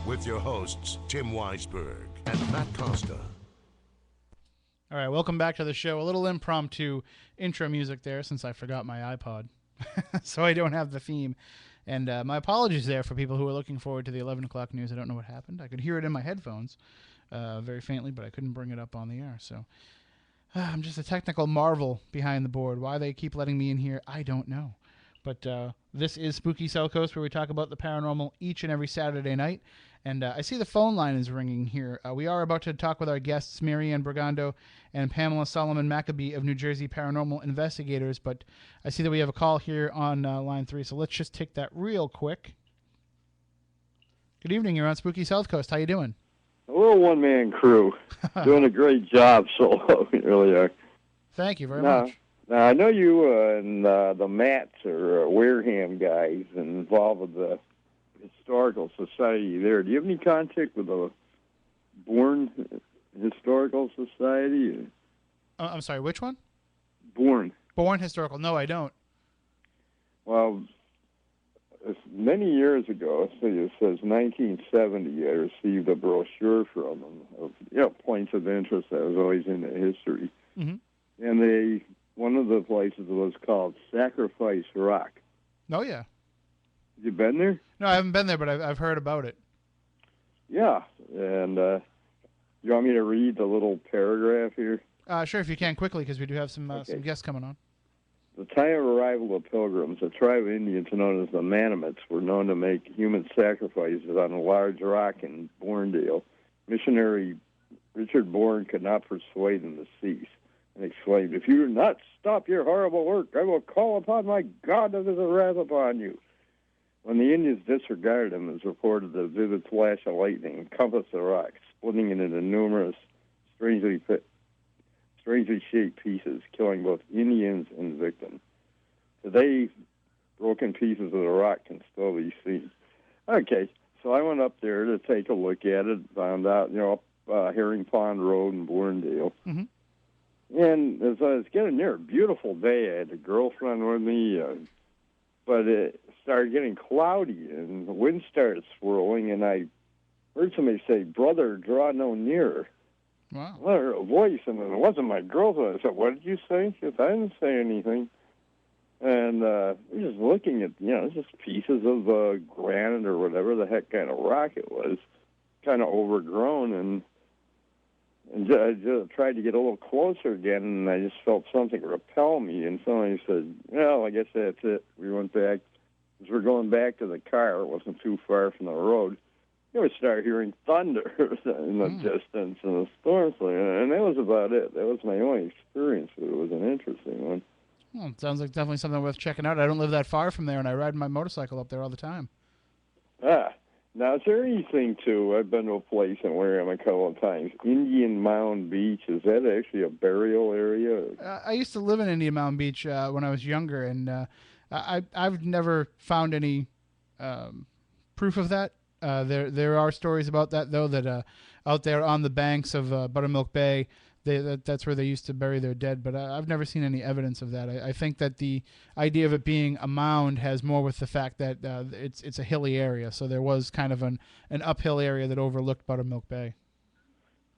With your hosts, Tim Weisberg and Matt Costa. All right, welcome back to the show. A little impromptu intro music there since I forgot my iPod. So I don't have the theme. And my apologies there for people who are looking forward to the 11 o'clock news. I don't know what happened. I could hear it in my headphones very faintly, but I couldn't bring it up on the air. So I'm just a technical marvel behind the board. Why they keep letting me in here, I don't know. But this is Spooky Southcoast, where we talk about the paranormal each and every Saturday night. And I see the phone line is ringing here. We are about to talk with our guests, Marianne Brigando and Pamela Maccabe of New Jersey Paranormal Investigators. But I see that we have a call here on line 3, so let's just take that real quick. Good evening. You're on Spooky Southcoast. How you doing? A little one-man crew. Doing a great job solo. You really are. Thank you very much. Now, I know you and the Matts are Wareham guys involved with the Historical Society there. Do you have any contact with the Bourne Historical Society? I'm sorry, which one? Bourne. Bourne Historical. No, I don't. Well, many years ago, it says 1970, I received a brochure from them of points of interest. I was always into history. Mm-hmm. And one of the places was called Sacrifice Rock. Oh, yeah. You been there? No, I haven't been there, but I've heard about it. Yeah. And you want me to read the little paragraph here? Sure, if you can, quickly, because we do have some guests coming on. The time of arrival of pilgrims, a tribe of Indians known as the Manomites were known to make human sacrifices on a large rock in Bourndale. Missionary Richard Bourne could not persuade them to cease, and exclaimed, "If you do not stop your horrible work, I will call upon my God to visit wrath upon you." When the Indians disregarded him, it was reported that a vivid flash of lightning encompassed the rock, splitting it into numerous strangely shaped pieces, killing both Indians and victims. Today, broken pieces of the rock can still be seen. Okay, so I went up there to take a look at it, found out, up Herring Pond Road in Bourndale. Mm-hmm. And as I was getting there, a beautiful day, I had a girlfriend with me, but it started getting cloudy, and the wind started swirling, and I heard somebody say, "Brother, draw no nearer." Wow. I heard a voice, and it wasn't my girlfriend. I said, "What did you say?" She said, "I didn't say anything." And we're just looking at, just pieces of granite or whatever the heck kind of rock it was, kind of overgrown, and I just tried to get a little closer again, and I just felt something repel me, and somebody said, "Well, I guess that's it." We went back. As we're going back to the car, it wasn't too far from the road, we started hearing thunder in the distance and the storm, and that was about it. That was my only experience, but it was an interesting one. Well, it sounds like definitely something worth checking out. I don't live that far from there, and I ride my motorcycle up there all the time. Now, is there anything I've been to a place in Wareham a couple of times, Indian Mound Beach. Is that actually a burial area? I used to live in Indian Mound Beach when I was younger, and I've never found any proof of that. There are stories about that, though, that out there on the banks of Buttermilk Bay, that's where they used to bury their dead, but I've never seen any evidence of that. I think that the idea of it being a mound has more with the fact that it's a hilly area, so there was kind of an uphill area that overlooked Buttermilk Bay.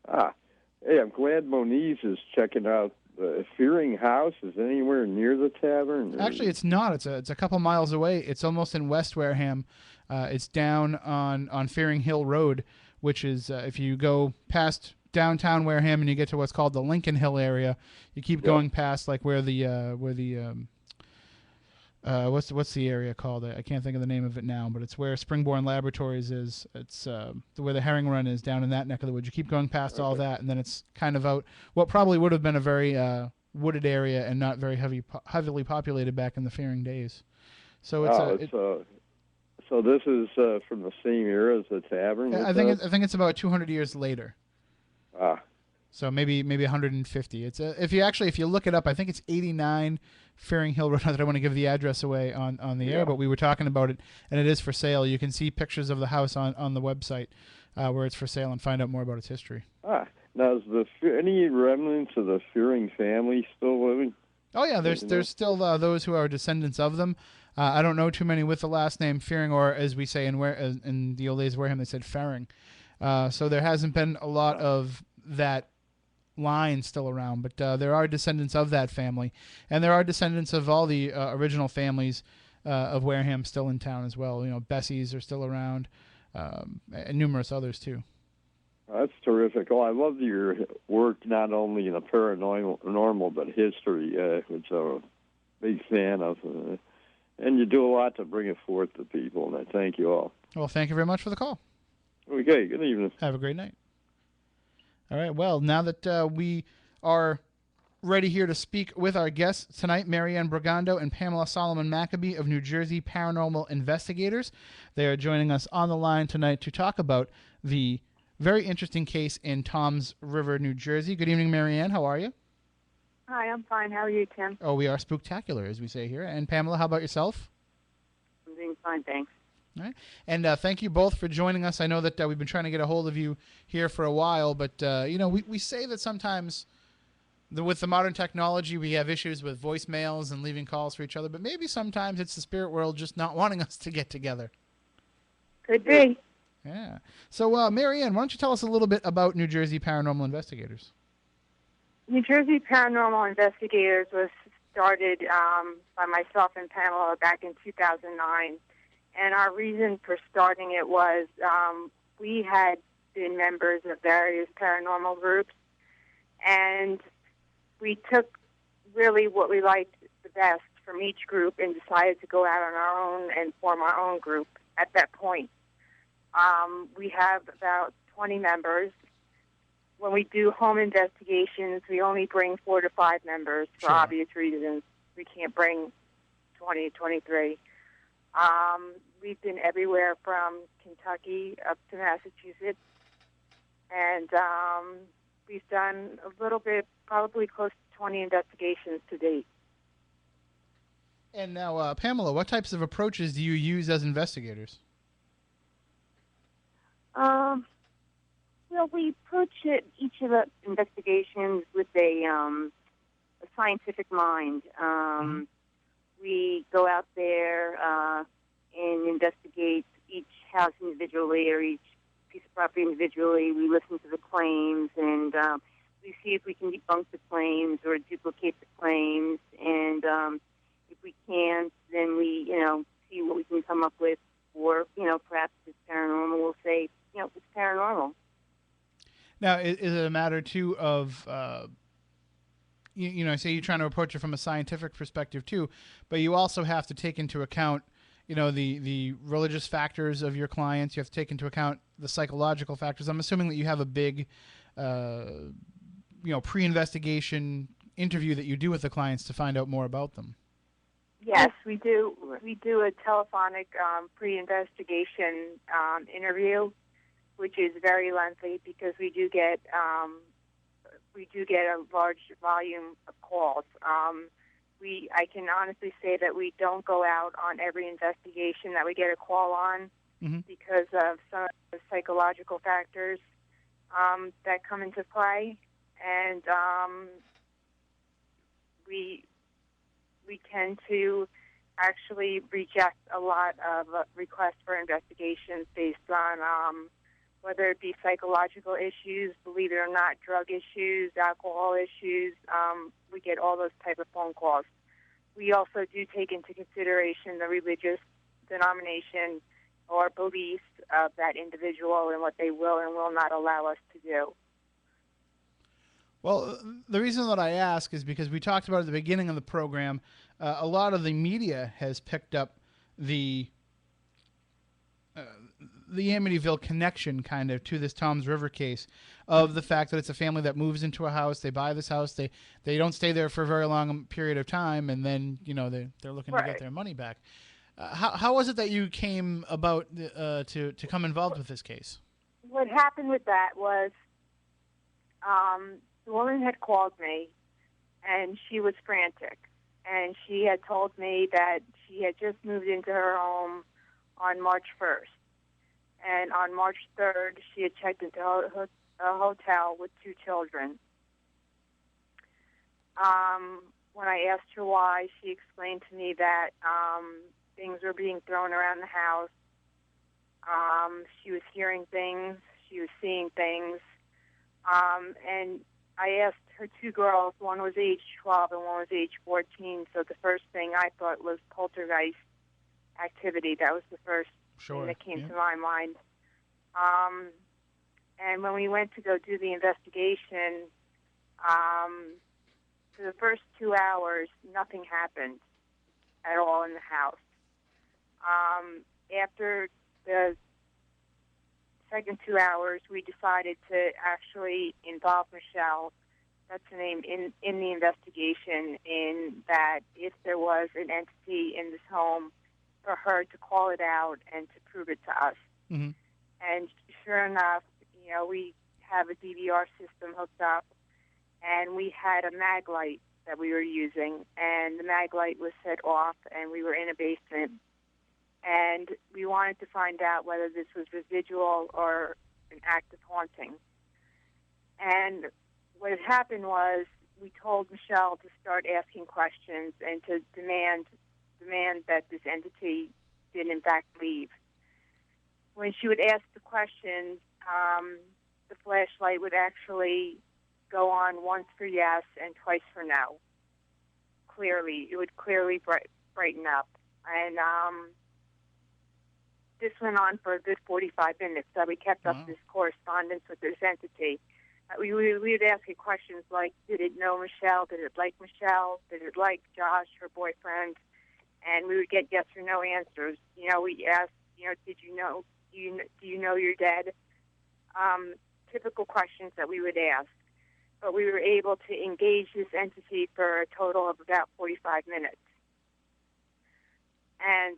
Hey, I'm glad Monise is checking out the Fearing House. Is it anywhere near the tavern? Actually, it's not. It's a couple miles away. It's almost in West Wareham. It's down on Fearing Hill Road, which is if you go past downtown Wareham and you get to what's called the Lincoln Hill area, you keep going past like what's the area called? I can't think of the name of it now, but it's where Springborn Laboratories is. It's where the Herring Run is, down in that neck of the woods. You keep going past all that, and then it's kind of out what probably would have been a very wooded area and not very heavily populated back in the Fearing days. So so this is from the same era as the tavern? I think it's about 200 years later. So maybe 150. It's if you look it up, I think it's 89 Fearing Hill Road. Not that I want to give the address away on the air, but we were talking about it, and it is for sale. You can see pictures of the house on the website where it's for sale and find out more about its history. Now, is any remnants of the Fearing family still living? Oh yeah, there's still those who are descendants of them. I don't know too many with the last name Fearing, or as we say in the old days of Wareham, they said Ferring. So there hasn't been a lot of that line still around, but there are descendants of that family, and there are descendants of all the original families of Wareham still in town as well. Bessie's are still around, and numerous others too. That's terrific. Oh, I love your work, not only in the paranormal but history, which I'm a big fan of, and you do a lot to bring it forth to people, and I thank you all. Well, thank you very much for the call. Okay, good evening. Have a great night. All right, well, now that we are ready here to speak with our guests tonight, Marianne Brigando and Pamela Solomon Maccabe of New Jersey Paranormal Investigators. They are joining us on the line tonight to talk about the very interesting case in Toms River, New Jersey. Good evening, Marianne. How are you? Hi, I'm fine. How are you, Tim? Oh, we are spooktacular, as we say here. And Pamela, how about yourself? I'm doing fine, thanks. All right. And thank you both for joining us. I know that we've been trying to get a hold of you here for a while, but, we say that sometimes with the modern technology, we have issues with voicemails and leaving calls for each other, but maybe sometimes it's the spirit world just not wanting us to get together. Could be. Yeah. So, Marianne, why don't you tell us a little bit about New Jersey Paranormal Investigators? New Jersey Paranormal Investigators was started by myself and Pamela back in 2009. And our reason for starting it was we had been members of various paranormal groups, and we took really what we liked the best from each group and decided to go out on our own and form our own group at that point. We have about 20 members. When we do home investigations, we only bring 4 to 5 members for obvious reasons. We can't bring 20, 23. We've been everywhere from Kentucky up to Massachusetts, and we've done a little bit, probably close to 20 investigations to date. And now, Pamela, what types of approaches do you use as investigators? Well, we approach each of the investigations with a scientific mind. We go out there and investigate each house individually or each piece of property individually. We listen to the claims, and we see if we can debunk the claims or duplicate the claims. And if we can't, then we, see what we can come up with. Or, perhaps it's paranormal. We'll say, it's paranormal. Now, is it a matter, too, of, say you're trying to approach it from a scientific perspective, too, but you also have to take into account, the religious factors of your clients. You have to take into account the psychological factors. I'm assuming that you have a big, pre-investigation interview that you do with the clients to find out more about them. Yes, we do. We do a telephonic pre-investigation interview, which is very lengthy because we do get a large volume of calls. I can honestly say that we don't go out on every investigation that we get a call on because of some of the psychological factors that come into play, and we tend to actually reject a lot of requests for investigations based on whether it be psychological issues, believe it or not, drug issues, alcohol issues. We get all those type of phone calls. We also do take into consideration the religious denomination or beliefs of that individual and what they will and will not allow us to do. Well, the reason that I ask is because we talked about at the beginning of the program, a lot of the media has picked up the Amityville connection kind of to this Toms River case of the fact that it's a family that moves into a house, they buy this house, they don't stay there for a very long period of time, and then, they're looking to get their money back. How was it that you came about to come involved with this case? What happened with that was the woman had called me, and she was frantic. And she had told me that she had just moved into her home on March 1st. And on March 3rd, she had checked into a hotel with 2 children. When I asked her why, she explained to me that things were being thrown around the house. She was hearing things. She was seeing things. And I asked her 2 girls, one was age 12 and one was age 14, so the first thing I thought was poltergeist activity. That was the first thing that came to my mind. And when we went to go do the investigation, for the first 2 hours, nothing happened at all in the house. After the second 2 hours, we decided to actually involve Michelle, that's the name, in the investigation, in that if there was an entity in this home, for her to call it out and to prove it to us. Mm-hmm. And sure enough, we have a DVR system hooked up, and we had a mag light that we were using, and the mag light was set off, and we were in a basement. And we wanted to find out whether this was residual or an active haunting. And what had happened was we told Michelle to start asking questions and to demand that this entity did in fact leave. When she would ask the questions, the flashlight would actually go on once for yes and twice for no. Clearly, it would clearly brighten up. And this went on for a good 45 minutes. So we kept up this correspondence with this entity. We would ask it questions like, did it know Michelle? Did it like Michelle? Did it like Josh, her boyfriend? And we would get yes or no answers. We asked, did you know? Do you know you're dead? Typical questions that we would ask. But we were able to engage this entity for a total of about 45 minutes. And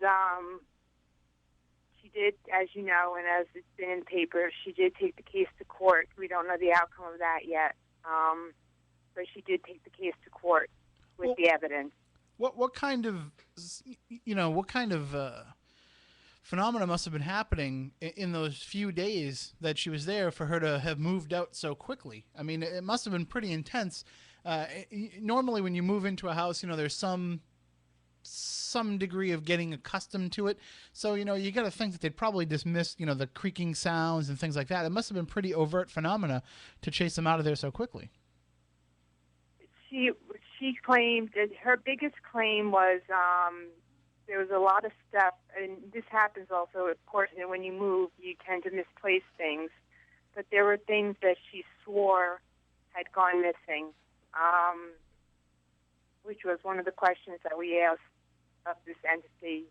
she did, as you know, and as it's been in the paper, she did take the case to court. We don't know the outcome of that yet. But she did take the case to court with the evidence. What kind of phenomena must have been happening in those few days that she was there for her to have moved out so quickly? I mean, it must have been pretty intense. Normally, when you move into a house, there's some degree of getting accustomed to it. So, you got to think that they'd probably dismiss, the creaking sounds and things like that. It must have been pretty overt phenomena to chase them out of there so quickly. She claimed that her biggest claim was there was a lot of stuff, and this happens also, of course, when you move, you tend to misplace things. But there were things that she swore had gone missing, which was one of the questions that we asked of this entity,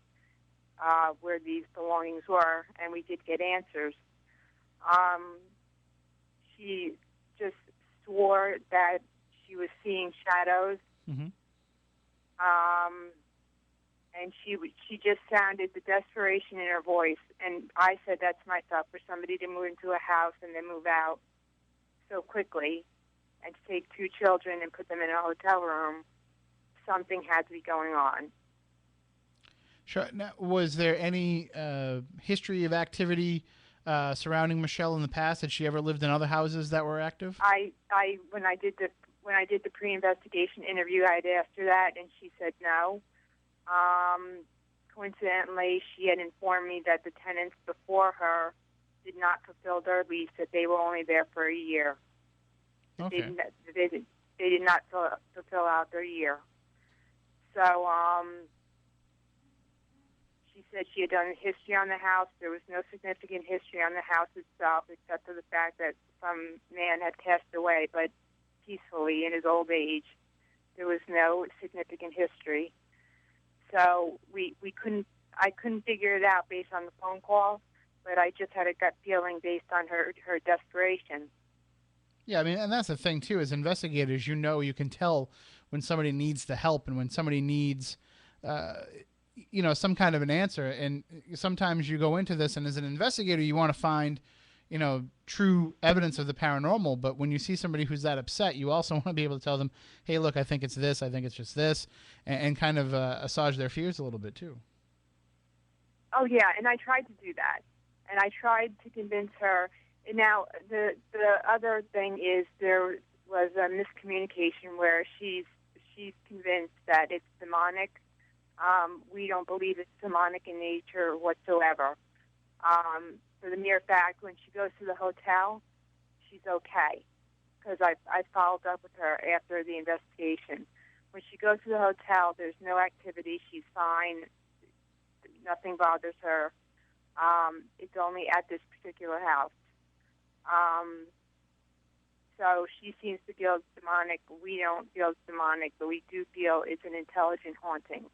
where these belongings were, and we did get answers. She just swore that she was seeing shadows. Mm-hmm. And she just sounded the desperation in her voice. And I said that to myself, for somebody to move into a house and then move out so quickly and to take two children and put them in a hotel room, something had to be going on. Sure. Now, was there any history of activity surrounding Michelle in the past? Had she ever lived in other houses that were active? When I did the pre-investigation interview, I had asked her that, and she said no. Coincidentally, she had informed me that the tenants before her did not fulfill their lease, that they were only there for a year. Okay. They did not fulfill out their year. So she said she had done a history on the house. There was no significant history on the house itself, except for the fact that some man had passed away, but peacefully in his old age. There was no significant history. So I couldn't figure it out based on the phone call, but I just had a gut feeling based on her desperation. Yeah, I mean, and that's the thing too, as investigators, you can tell when somebody needs the help and when somebody needs, some kind of an answer. And sometimes you go into this, and as an investigator, you want to find, true evidence of the paranormal. But when you see somebody who's that upset, you also want to be able to tell them, hey, look, I think it's this, I think it's just this, and kind of assuage their fears a little bit too. Oh, yeah, and I tried to do that. And I tried to convince her. And now, the other thing is there was a miscommunication where she's convinced that it's demonic. We don't believe it's demonic in nature whatsoever. For the mere fact, when she goes to the hotel, she's okay. Because I followed up with her after the investigation. When she goes to the hotel, there's no activity. She's fine. Nothing bothers her. It's only at this particular house. So she seems to feel it's demonic. We don't feel it's demonic, but we do feel it's an intelligent haunting.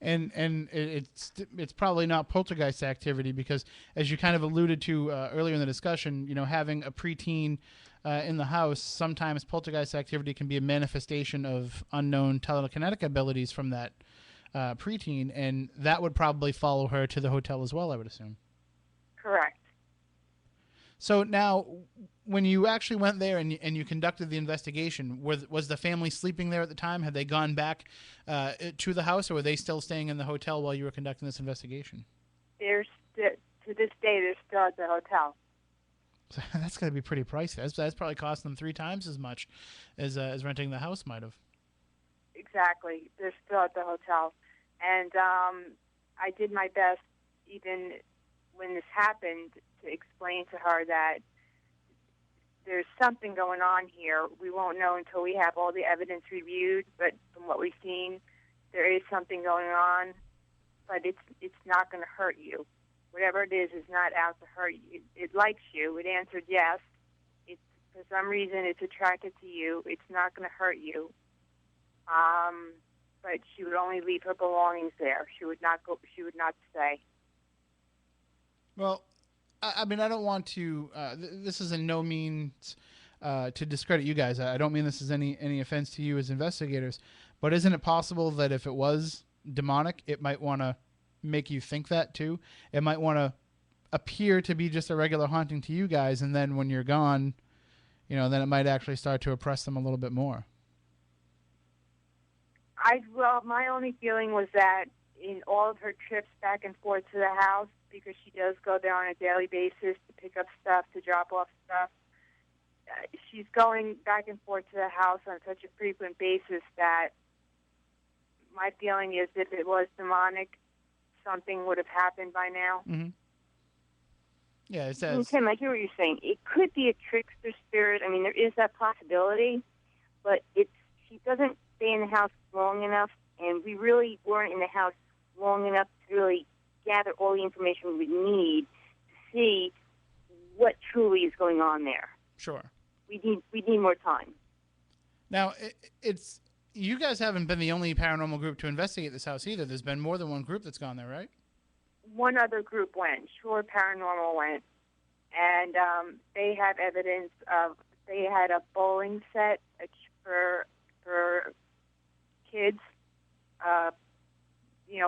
And it's probably not poltergeist activity because, as you kind of alluded to earlier in the discussion, having a preteen in the house, sometimes poltergeist activity can be a manifestation of unknown telekinetic abilities from that preteen, and that would probably follow her to the hotel as well, I would assume. Correct. So now, when you actually went there and you conducted the investigation, was the family sleeping there at the time? Had they gone back to the house, or were they still staying in the hotel while you were conducting this investigation? To this day, they're still at the hotel. So that's going to be pretty pricey. That's probably costing them 3 times as much as renting the house might have. Exactly. They're still at the hotel. And I did my best, even when this happened, to explain to her that there's something going on here. We won't know until we have all the evidence reviewed, but from what we've seen, there is something going on, but it's not going to hurt you. Whatever it is not out to hurt you. It likes you. It answered yes. For some reason, it's attracted to you. It's not going to hurt you. But she would only leave her belongings there. She would not go. She would not stay. Well, I mean, I don't want to. This is in no means to discredit you guys. I don't mean this is any offense to you as investigators. But isn't it possible that if it was demonic, it might want to make you think that too? It might want to appear to be just a regular haunting to you guys, and then when you're gone, then it might actually start to oppress them a little bit more. Well, my only feeling was that in all of her trips back and forth to the house, because she does go there on a daily basis to pick up stuff, to drop off stuff, she's going back and forth to the house on such a frequent basis that my feeling is if it was demonic, something would have happened by now. Mm-hmm. Yeah, it says. Tim, I hear what you're saying. It could be a trickster spirit. I mean, there is that possibility, but she doesn't stay in the house long enough, and we really weren't in the house long enough to really gather all the information we need to see what truly is going on there. Sure. We need more time. Now, it's you guys haven't been the only paranormal group to investigate this house either. There's been more than one group that's gone there, right? One other group went. Shore Paranormal went. And they have evidence of, they had a bowling set for kids,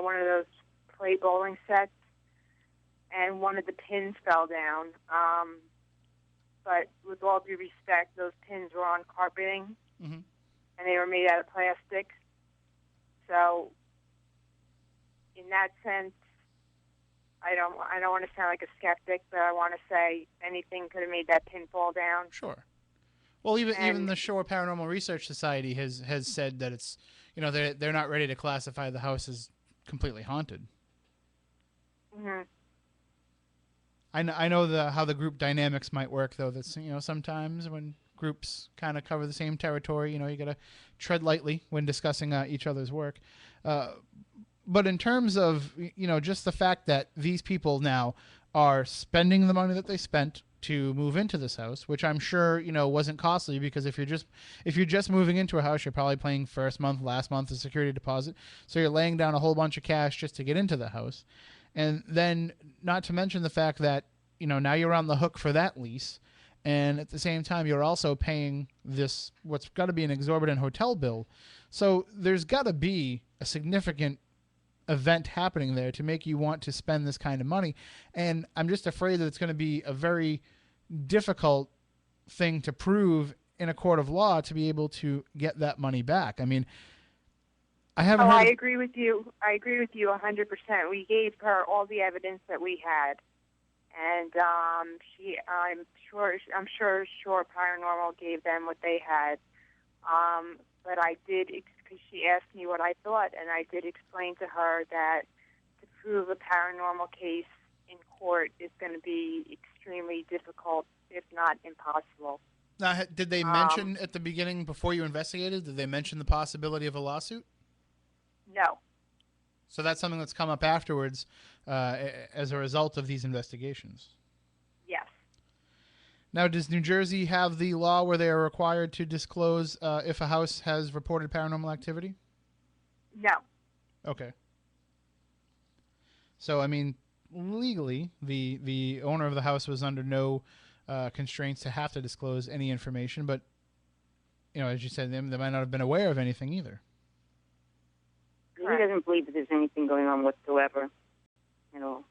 one of those play bowling sets, and one of the pins fell down. But with all due respect, those pins were on carpeting, mm-hmm. and they were made out of plastic. So, in that sense, I don't want to sound like a skeptic, but I want to say anything could have made that pin fall down. Sure. Well, even the Shore Paranormal Research Society has said that it's, they're not ready to classify the house as completely haunted. Mm-hmm. I know how the group dynamics might work, though. That's sometimes when groups kind of cover the same territory, you got to tread lightly when discussing each other's work. But in terms of just the fact that these people now are spending the money that they spent to move into this house, which I'm sure wasn't costly, because if you're just moving into a house, you're probably paying first month, last month of security deposit, so you're laying down a whole bunch of cash just to get into the house. And then, not to mention the fact that, now you're on the hook for that lease. And at the same time, you're also paying this, what's got to be an exorbitant hotel bill. So there's got to be a significant event happening there to make you want to spend this kind of money. And I'm just afraid that it's going to be a very difficult thing to prove in a court of law to be able to get that money back. I mean, I haven't. I agree with you. I agree with you 100%. We gave her all the evidence that we had, and I'm sure Shore Paranormal gave them what they had. But I did, because she asked me what I thought, and I did explain to her that to prove a paranormal case in court is going to be extremely difficult, if not impossible. Now, did they mention at the beginning, before you investigated, did they mention the possibility of a lawsuit? No. So that's something that's come up afterwards as a result of these investigations? Yes. Now, does New Jersey have the law where they are required to disclose if a house has reported paranormal activity? No. Okay. So, I mean, legally, the owner of the house was under no constraints to have to disclose any information, but, as you said, they might not have been aware of anything either. He doesn't believe that there's anything going on whatsoever at all.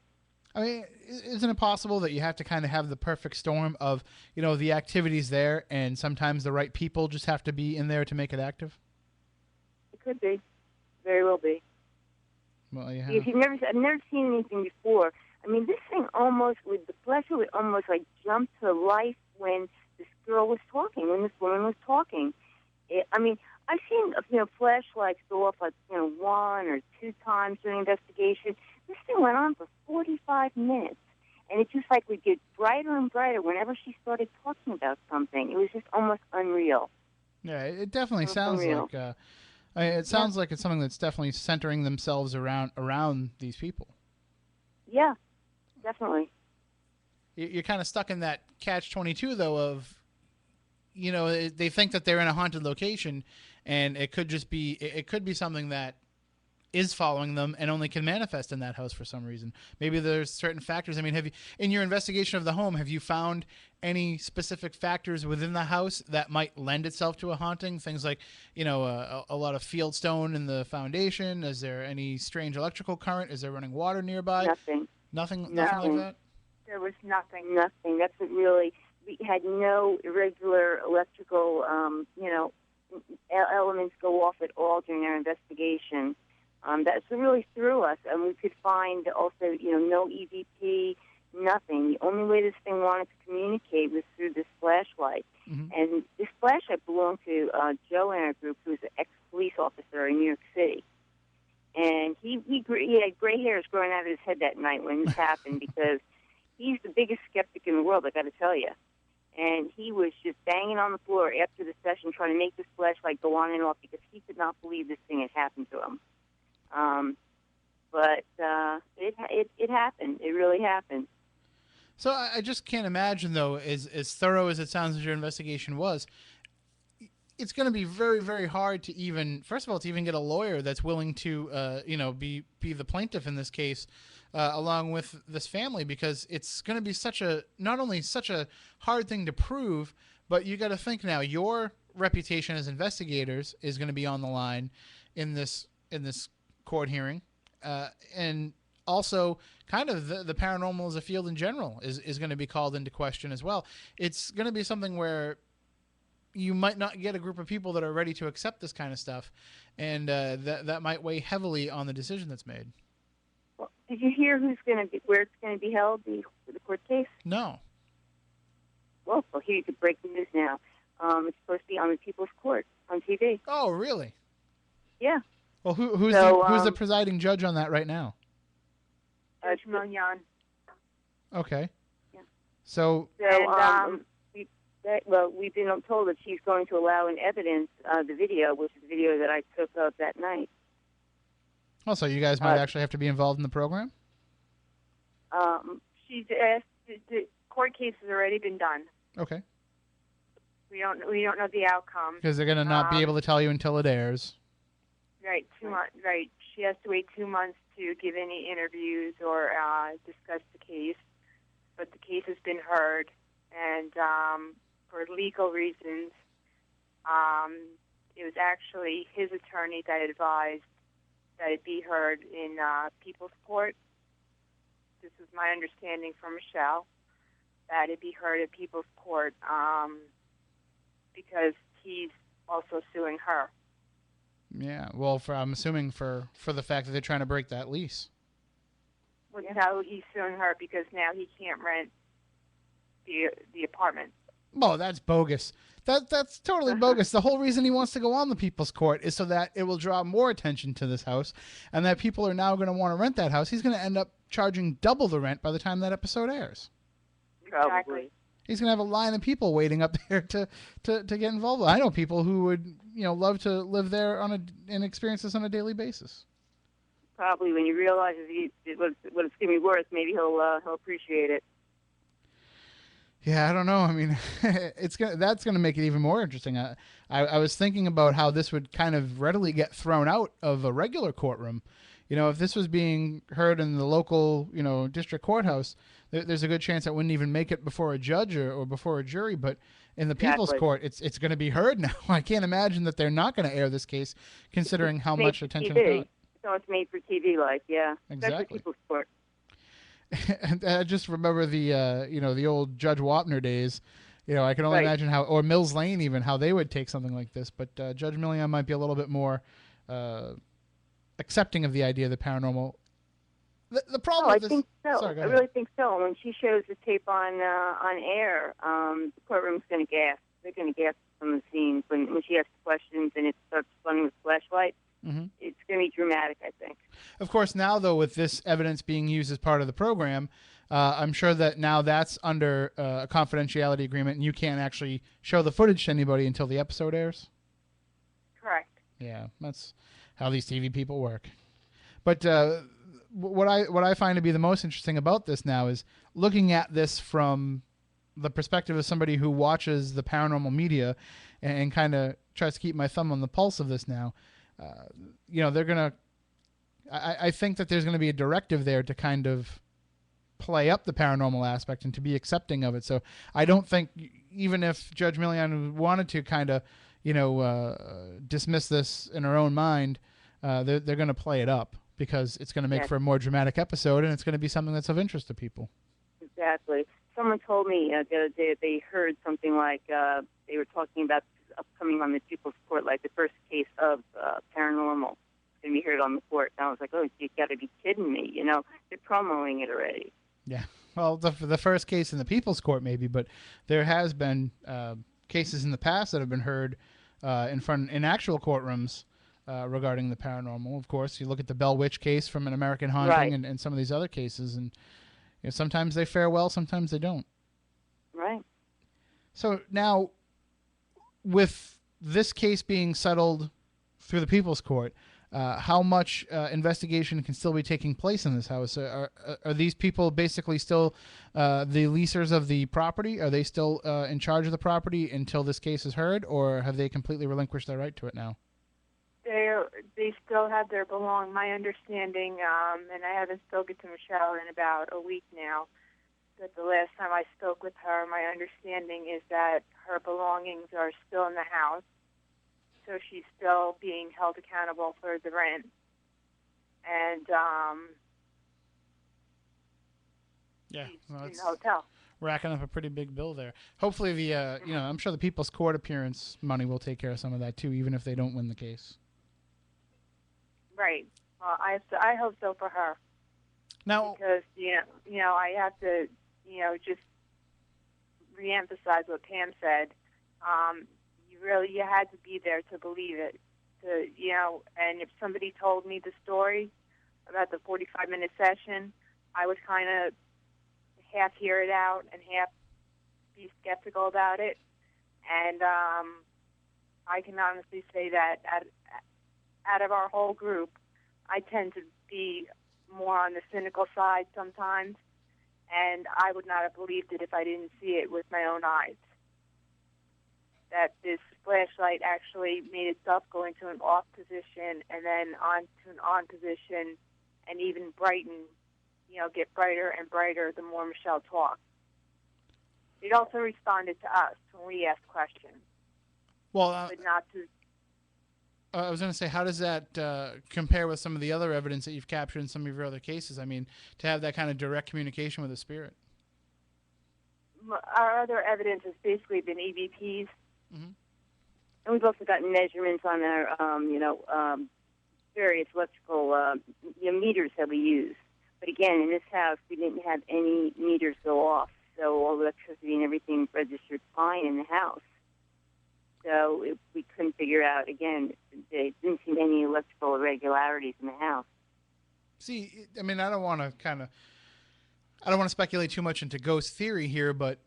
I mean, isn't it possible that you have to kind of have the perfect storm of, the activities there, and sometimes the right people just have to be in there to make it active? It could be. Very well be. Well, yeah. If I've never seen anything before. I mean, this thing with the flashlight would almost like jump to life when this girl was talking, when this woman was talking. I've seen, flashlights go off like, 1 or 2 times during the investigation. This thing went on for 45 minutes. And it just like would get brighter and brighter whenever she started talking about something. It was just almost unreal. Yeah, it definitely sounds unreal. like, it sounds like it's something that's definitely centering themselves around these people. Yeah, definitely. You're kind of stuck in that catch-22, though, of, they think that they're in a haunted location, and it could be something that is following them and only can manifest in that house for some reason. Maybe there's certain factors. I mean, in your investigation of the home, have you found any specific factors within the house that might lend itself to a haunting? Things like, a lot of field stone in the foundation. Is there any strange electrical current? Is there running water nearby? Nothing. Nothing like that? There was nothing. That's what really, we had no irregular electrical, elements go off at all during our investigation. That's what really threw us, and we could find also, no EVP, nothing. The only way this thing wanted to communicate was through this flashlight. Mm-hmm. And this flashlight belonged to Joe in our group, who's an ex-police officer in New York City. And he had gray hairs growing out of his head that night when this happened, because he's the biggest skeptic in the world, I got to tell you. And he was just banging on the floor after the session trying to make this flashlight go on and off because he could not believe this thing had happened to him. But it happened. It really happened. So I just can't imagine, though, as thorough as it sounds as your investigation was, it's going to be very, very hard to even, first of all, to even get a lawyer that's willing to, be the plaintiff in this case, along with this family, because it's going to be not only such a hard thing to prove, but you got to think now your reputation as investigators is going to be on the line in this court hearing, and also kind of the paranormal as a field in general is going to be called into question as well. It's going to be something where you might not get a group of people that are ready to accept this kind of stuff, and that might weigh heavily on the decision that's made. Well, did you hear where it's going to be held, the court case? No. Well, here you could break the news now. It's supposed to be on the People's Court on TV. Oh, really? Yeah. Well, who's the presiding judge on that right now? Judge Marianne. Okay. Yeah. So we've been told that she's going to allow in evidence the video, which is the video that I took of that night. Oh, so you guys might actually have to be involved in the program? She's asked. The court case has already been done. Okay. We don't know the outcome because they're going to not be able to tell you until it airs. Right, 2 months. Right, she has to wait 2 months to give any interviews or discuss the case. But the case has been heard, and for legal reasons, it was actually his attorney that advised that it be heard in People's Court. This was my understanding from Michelle, that it be heard at People's Court because he's also suing her. Yeah, well, I'm assuming for the fact that they're trying to break that lease. Well, now he's suing her because now he can't rent the apartment. Oh, that's bogus. That's totally bogus. The whole reason he wants to go on the People's Court is so that it will draw more attention to this house, and that people are now going to want to rent that house. He's going to end up charging double the rent by the time that episode airs. Exactly. He's going to have a line of people waiting up there to get involved. I know people who would love to live there and experience this on a daily basis. Probably when he realizes what it's going to be worth, maybe he'll appreciate it. Yeah, I don't know. I mean, that's going to make it even more interesting. I was thinking about how this would kind of readily get thrown out of a regular courtroom. If this was being heard in the local, district courthouse, there's a good chance it wouldn't even make it before a judge or before a jury. But in the People's Court, it's going to be heard now. I can't imagine that they're not going to air this case, considering how much attention it got. So it's made for TV, yeah. Exactly. That's the People's Court. And I just remember the the old Judge Wapner days. I can only imagine how, or Mills Lane even, how they would take something like this. But Judge Millian might be a little bit more accepting of the idea of the paranormal. The problem with this, think so. Sorry, go I ahead. really think so. When she shows the tape on air, the courtroom's going to gasp. They're going to gasp from the scenes when she asks questions and it starts flooding with flashlights. Mm-hmm. It's going to be dramatic, I think. Of course, now, though, with this evidence being used as part of the program, I'm sure that now that's under a confidentiality agreement, and you can't actually show the footage to anybody until the episode airs. Correct. Yeah, that's how these TV people work. But what I find to be the most interesting about this now is looking at this from the perspective of somebody who watches the paranormal media and kind of tries to keep my thumb on the pulse of this now. They're going to, I think that there's going to be a directive there to kind of play up the paranormal aspect and to be accepting of it. So I don't think, even if Judge Millian wanted to kind of, dismiss this in her own mind, they're going to play it up because it's going to make for a more dramatic episode, and it's going to be something that's of interest to people. Exactly. Someone told me the other day that they heard something like they were talking about upcoming on the People's Court, like the first case of paranormal. It's going to be heard on the court. And I was like, oh, you got to be kidding me. They're promoting it already. Yeah. Well, the first case in the People's Court maybe, but there has been cases in the past that have been heard in actual courtrooms regarding the paranormal. Of course, you look at the Bell Witch case from An American Haunting and some of these other cases, and sometimes they fare well, sometimes they don't. Right. So now, with this case being settled through the People's Court, how much investigation can still be taking place in this house? Are these people basically still the leasers of the property? Are they still in charge of the property until this case is heard, or have they completely relinquished their right to it now? They still have their belongings. My understanding, and I haven't spoken to Michelle in about a week now, but the last time I spoke with her, my understanding is that her belongings are still in the house, so she's still being held accountable for the rent. And she's in the hotel. Racking up a pretty big bill there. Hopefully the I'm sure the People's Court appearance money will take care of some of that too, even if they don't win the case. Right. I hope so for her. Now, because I have to just reemphasize what Pam said. You had to be there to believe it. And if somebody told me the story about the 45-minute session, I would kind of half hear it out and half be skeptical about it. And I can honestly say that out of our whole group, I tend to be more on the cynical side sometimes, and I would not have believed it if I didn't see it with my own eyes. That this flashlight actually made itself go into an off position and then on to an on position and even brighten, get brighter and brighter the more Michelle talked. It also responded to us when we asked questions. Well, but not to... I was going to say, how does that compare with some of the other evidence that you've captured in some of your other cases? I mean, to have that kind of direct communication with the spirit. Our other evidence has basically been EVPs. Mm-hmm. And we've also gotten measurements on our, various electrical meters that we use. But again, in this house, we didn't have any meters go off, so all the electricity and everything registered fine in the house. So we couldn't figure out, again, there didn't seem any electrical irregularities in the house. See, I mean, I don't want to speculate too much into ghost theory here, but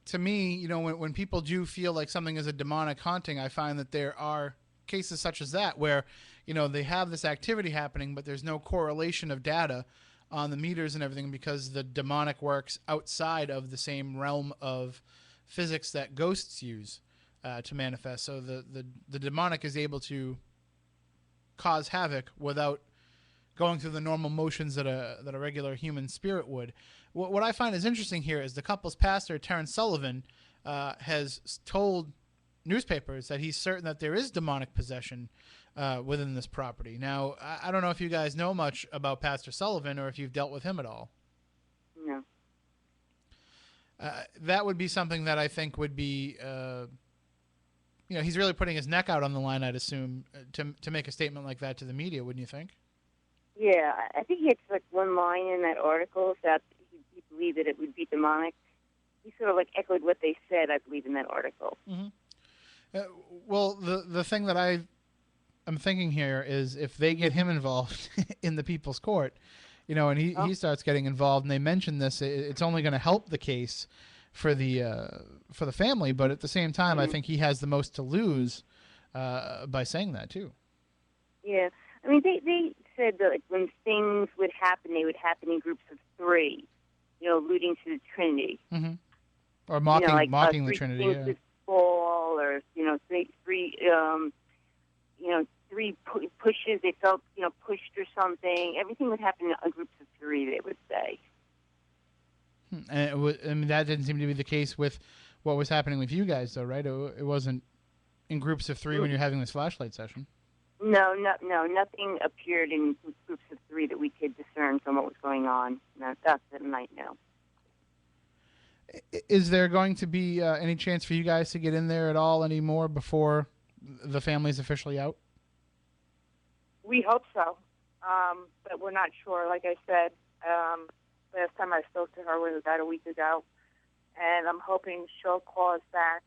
to me, when people do feel like something is a demonic haunting, I find that there are cases such as that where, they have this activity happening, but there's no correlation of data on the meters and everything because the demonic works outside of the same realm of physics that ghosts use to manifest. So the demonic is able to cause havoc without going through the normal motions that a regular human spirit would. What I find is interesting here is the couple's pastor, Terrence Sullivan, has told newspapers that he's certain that there is demonic possession within this property. Now, I don't know if you guys know much about Pastor Sullivan or if you've dealt with him at all. that would be something that I think would be, he's really putting his neck out on the line, I'd assume, to make a statement like that to the media, wouldn't you think? Yeah, I think he had like one line in that article that he believed that it would be demonic. He sort of like echoed what they said, I believe, in that article. Mm-hmm. Well, the thing that I'm thinking here is if they get him involved in the people's court, and he starts getting involved, and they mention this, it's only going to help the case for the family. But at the same time, I think he has the most to lose by saying that too. Yeah, I mean, they said that like, when things would happen, they would happen in groups of 3, alluding to the Trinity. Mm-hmm. Or mocking the Trinity. Things would fall, or three pushes. They felt pushed or something. Everything would happen in groups of 3. They would say. And that didn't seem to be the case with what was happening with you guys, though, right? It wasn't in groups of 3 when you're having this flashlight session. No, nothing appeared in groups of 3 that we could discern from what was going on. No, that's the night now. Is there going to be any chance for you guys to get in there at all anymore before the family's officially out? We hope so, but we're not sure. Like I said, last time I spoke to her was about a week ago, and I'm hoping she'll call us back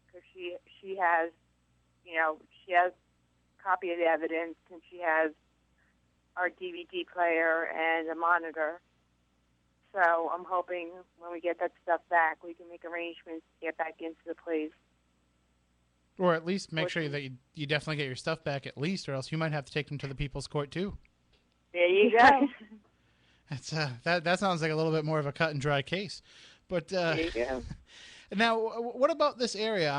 because she has, she has a copy of the evidence, and she has our DVD player and a monitor. So I'm hoping when we get that stuff back, we can make arrangements to get back into the place. Or at least make sure that you definitely get your stuff back at least, or else you might have to take them to the people's court too. There you go. That's that sounds like a little bit more of a cut and dry case. But there you go. Now, what about this area?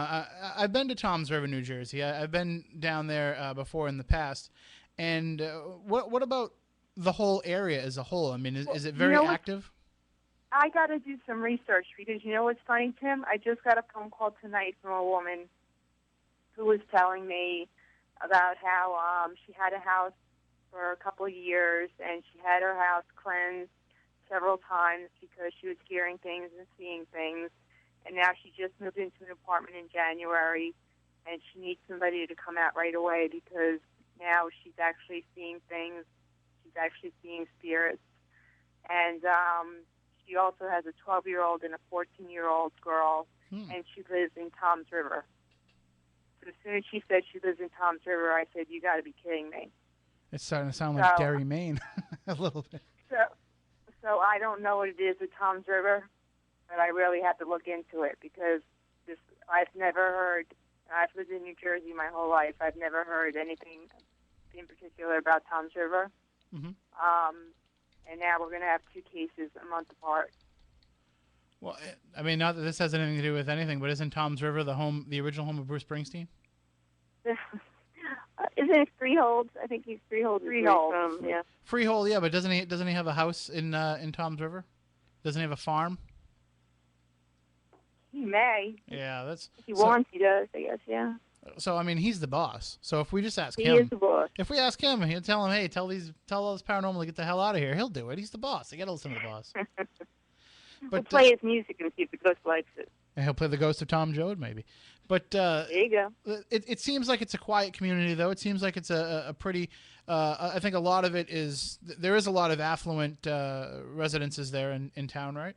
I've been to Toms River, New Jersey. I've been down there before in the past. And what about the whole area as a whole? I mean, is it very active? I got to do some research because you know what's funny, Tim? I just got a phone call tonight from a woman who was telling me about how she had a house for a couple of years and she had her house cleansed several times because she was hearing things and seeing things. And now she just moved into an apartment in January and she needs somebody to come out right away because now she's actually seeing things. She's actually seeing spirits. And she also has a 12-year-old and a 14-year-old girl, and she lives in Toms River. So as soon as she said she lives in Toms River, I said, you got to be kidding me. It's starting to sound like Gary, Maine a little bit. So I don't know what it is with Toms River, but I really have to look into it because I've never heard, I've lived in New Jersey my whole life, I've never heard anything in particular about Toms River. Mm-hmm. And now we're going to have 2 cases a month apart. Well, I mean, not that this has anything to do with anything, but isn't Toms River the original home of Bruce Springsteen? Isn't it Freehold? I think he's Freehold. Yeah. Freehold, yeah, but doesn't he have a house in Toms River? Doesn't he have a farm? He may. Yeah, that's. If he wants, he does. I guess. Yeah. So I mean, he's the boss. So if we just ask him, he is the boss. If we ask him, he'll tell him, "Hey, tell all this paranormal to get the hell out of here." He'll do it. He's the boss. You got to listen to the boss. But we'll play his music and see if the ghost likes it. And he'll play the ghost of Tom Joad, maybe. But there you go. It seems like it's a quiet community, though. It seems like it's a pretty. I think a lot of it is there is a lot of affluent residences there in town, right?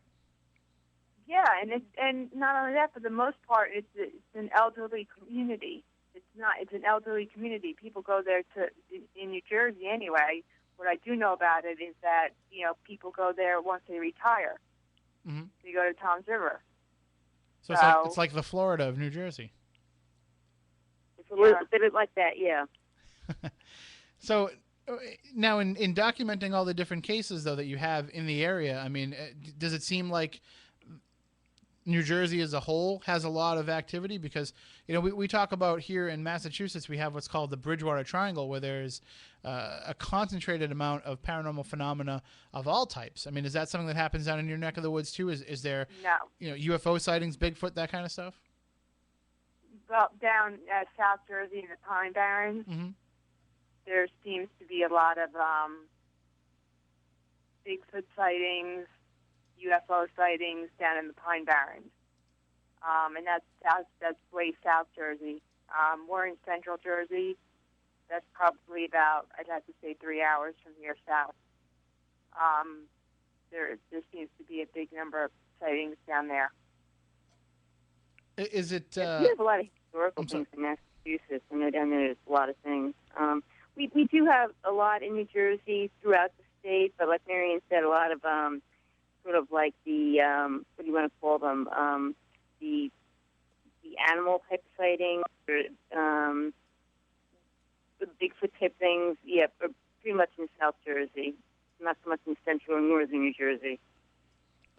Yeah, and not only that, for the most part, it's an elderly community. It's an elderly community. People go there in New Jersey anyway. What I do know about it is that people go there once they retire. Mm-hmm. They go to Toms River. So it's like the Florida of New Jersey. It's a little bit like that, yeah. So now in documenting all the different cases though that you have in the area, I mean, does it seem like New Jersey as a whole has a lot of activity? Because we talk about here in Massachusetts, we have what's called the Bridgewater Triangle, where there's a concentrated amount of paranormal phenomena of all types. I mean, is that something that happens down in your neck of the woods too? Is there UFO sightings, Bigfoot, that kind of stuff? Well, down at South Jersey in the Pine Barrens, there seems to be a lot of Bigfoot sightings. UFO sightings down in the Pine Barrens, and that's way South Jersey. We're in Central Jersey. That's probably about, I'd have to say, 3 hours from here south. There seems to be a big number of sightings down there. Is it? We have a lot of historical things in Massachusetts. I know down there there's a lot of things. We do have a lot in New Jersey throughout the state, but like Marianne said, a lot of sort of like the what do you want to call them? The animal type of sightings, or, the Bigfoot type things. Yeah, pretty much in South Jersey, not so much in Central or Northern New Jersey.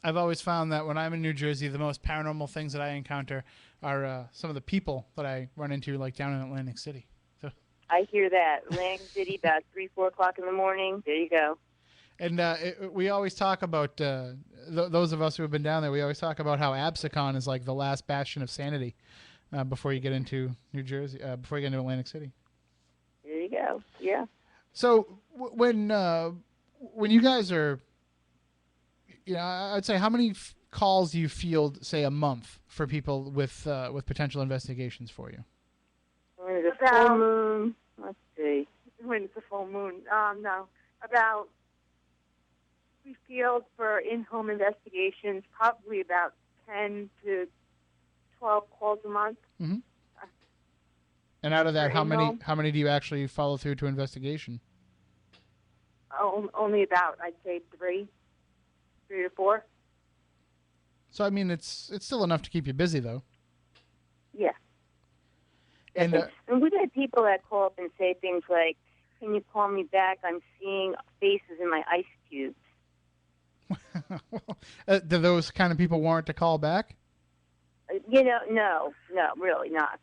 I've always found that when I'm in New Jersey, the most paranormal things that I encounter are some of the people that I run into, like down in Atlantic City. So. I hear that. Atlantic City, about 3, 4 o'clock in the morning. There you go. And we always talk about, those of us who have been down there, we always talk about how Absecon is like the last bastion of sanity before you get into New Jersey, before you get into Atlantic City. There you go. Yeah. So when you guys are, I'd say how many calls do you field, say, a month for people with potential investigations for you? When it's a full moon, let's see. When it's a full moon, no. About, we field for in-home investigations probably about 10 to 12 calls a month. Mm-hmm. And out of that, how many do you actually follow through to investigation? Only about, I'd say, 3 to 4. So I mean, it's still enough to keep you busy, though. Yeah. And we've had people that call up and say things like, "Can you call me back? I'm seeing faces in my ice cubes." Do those kind of people warrant a call back? No, really not.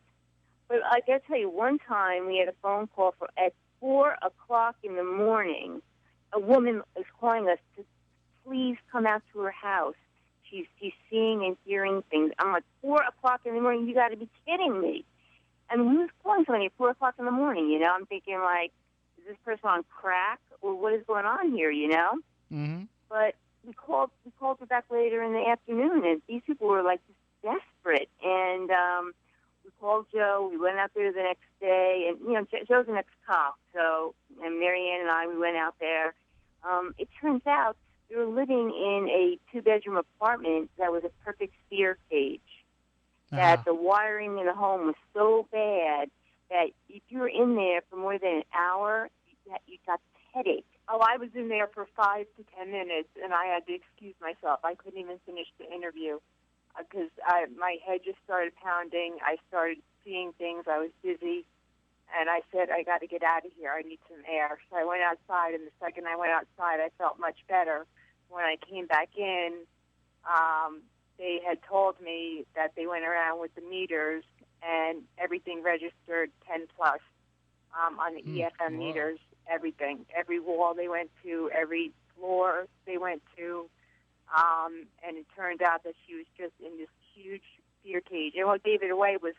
But I got to tell you, one time we had a phone call at 4 o'clock in the morning. A woman is calling us to please come out to her house. She's seeing and hearing things. I'm like, 4 o'clock in the morning? You got to be kidding me. And who's calling somebody at 4 o'clock in the morning, I'm thinking, like, is this person on crack? Or what is going on here, Mm-hmm. But we called her back later in the afternoon, and these people were, like, just desperate. And we called Joe. We went out there the next day. And, Joe's an ex-cop. So, and Marianne and I, we went out there. It turns out they were living in a 2-bedroom apartment that was a perfect fear cage. That the wiring in the home was so bad that if you were in there for more than an hour, you got a headache. Oh, I was in there for 5 to 10 minutes, and I had to excuse myself. I couldn't even finish the interview because my head just started pounding. I started seeing things. I was dizzy, and I said, I got to get out of here. I need some air. So I went outside, and the second I went outside, I felt much better. When I came back in, they had told me that they went around with the meters and everything registered 10 plus on the EFM meters, everything. Every wall they went to, every floor they went to. And it turned out that she was just in this huge fear cage. And what gave it away was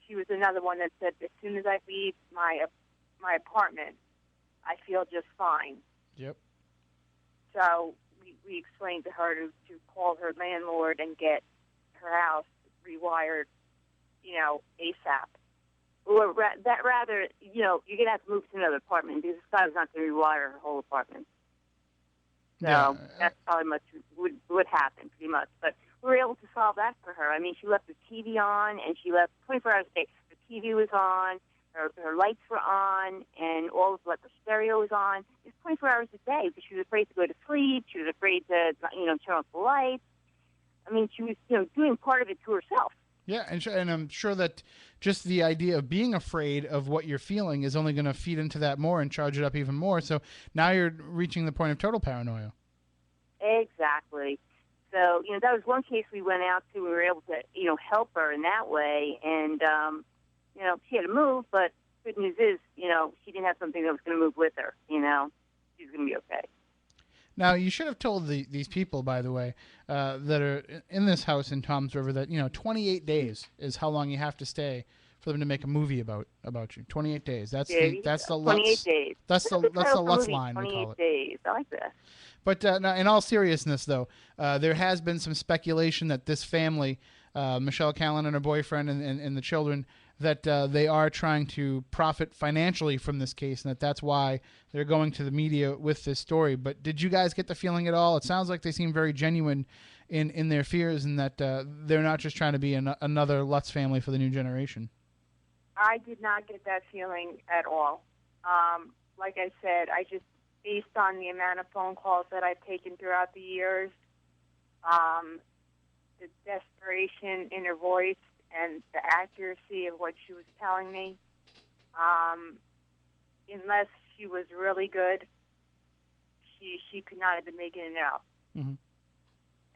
she was another one that said, as soon as I leave my apartment, I feel just fine. Yep. So we explained to her to call her landlord and get her house rewired, ASAP. Or rather, you're going to have to move to another apartment because this guy was not going to rewire her whole apartment. So that's probably much would happen, pretty much. But we were able to solve that for her. I mean, she left the TV on, and she left 24 hours a day. The TV was on, her lights were on, and all of the stereo was on. It was 24 hours a day because she was afraid to go to sleep. She was afraid to, turn off the lights. I mean, she was, doing part of it to herself. Yeah, and I'm sure that just the idea of being afraid of what you're feeling is only going to feed into that more and charge it up even more. So now you're reaching the point of total paranoia. Exactly. So, that was one case we went out to. We were able to, help her in that way. And, she had to move, but good news is, she didn't have something that was going to move with her. She's going to be okay. Now, you should have told these people, by the way, that are in this house in Toms River that, 28 days is how long you have to stay for them to make a movie about you. 28 days. That's There the you that's go. the 28 Lutz. days. That's the Lutz line we call 28 it. days. I like that. But now, in all seriousness, though, there has been some speculation that this family, Michelle Callan and her boyfriend and the children, that they are trying to profit financially from this case, and that's why they're going to the media with this story. But did you guys get the feeling at all? It sounds like they seem very genuine in their fears, and that they're not just trying to be another Lutz family for the new generation. I did not get that feeling at all. Like I said, based on the amount of phone calls that I've taken throughout the years, the desperation in her voice and the accuracy of what she was telling me, unless she was really good, she could not have been making it out. Mm-hmm.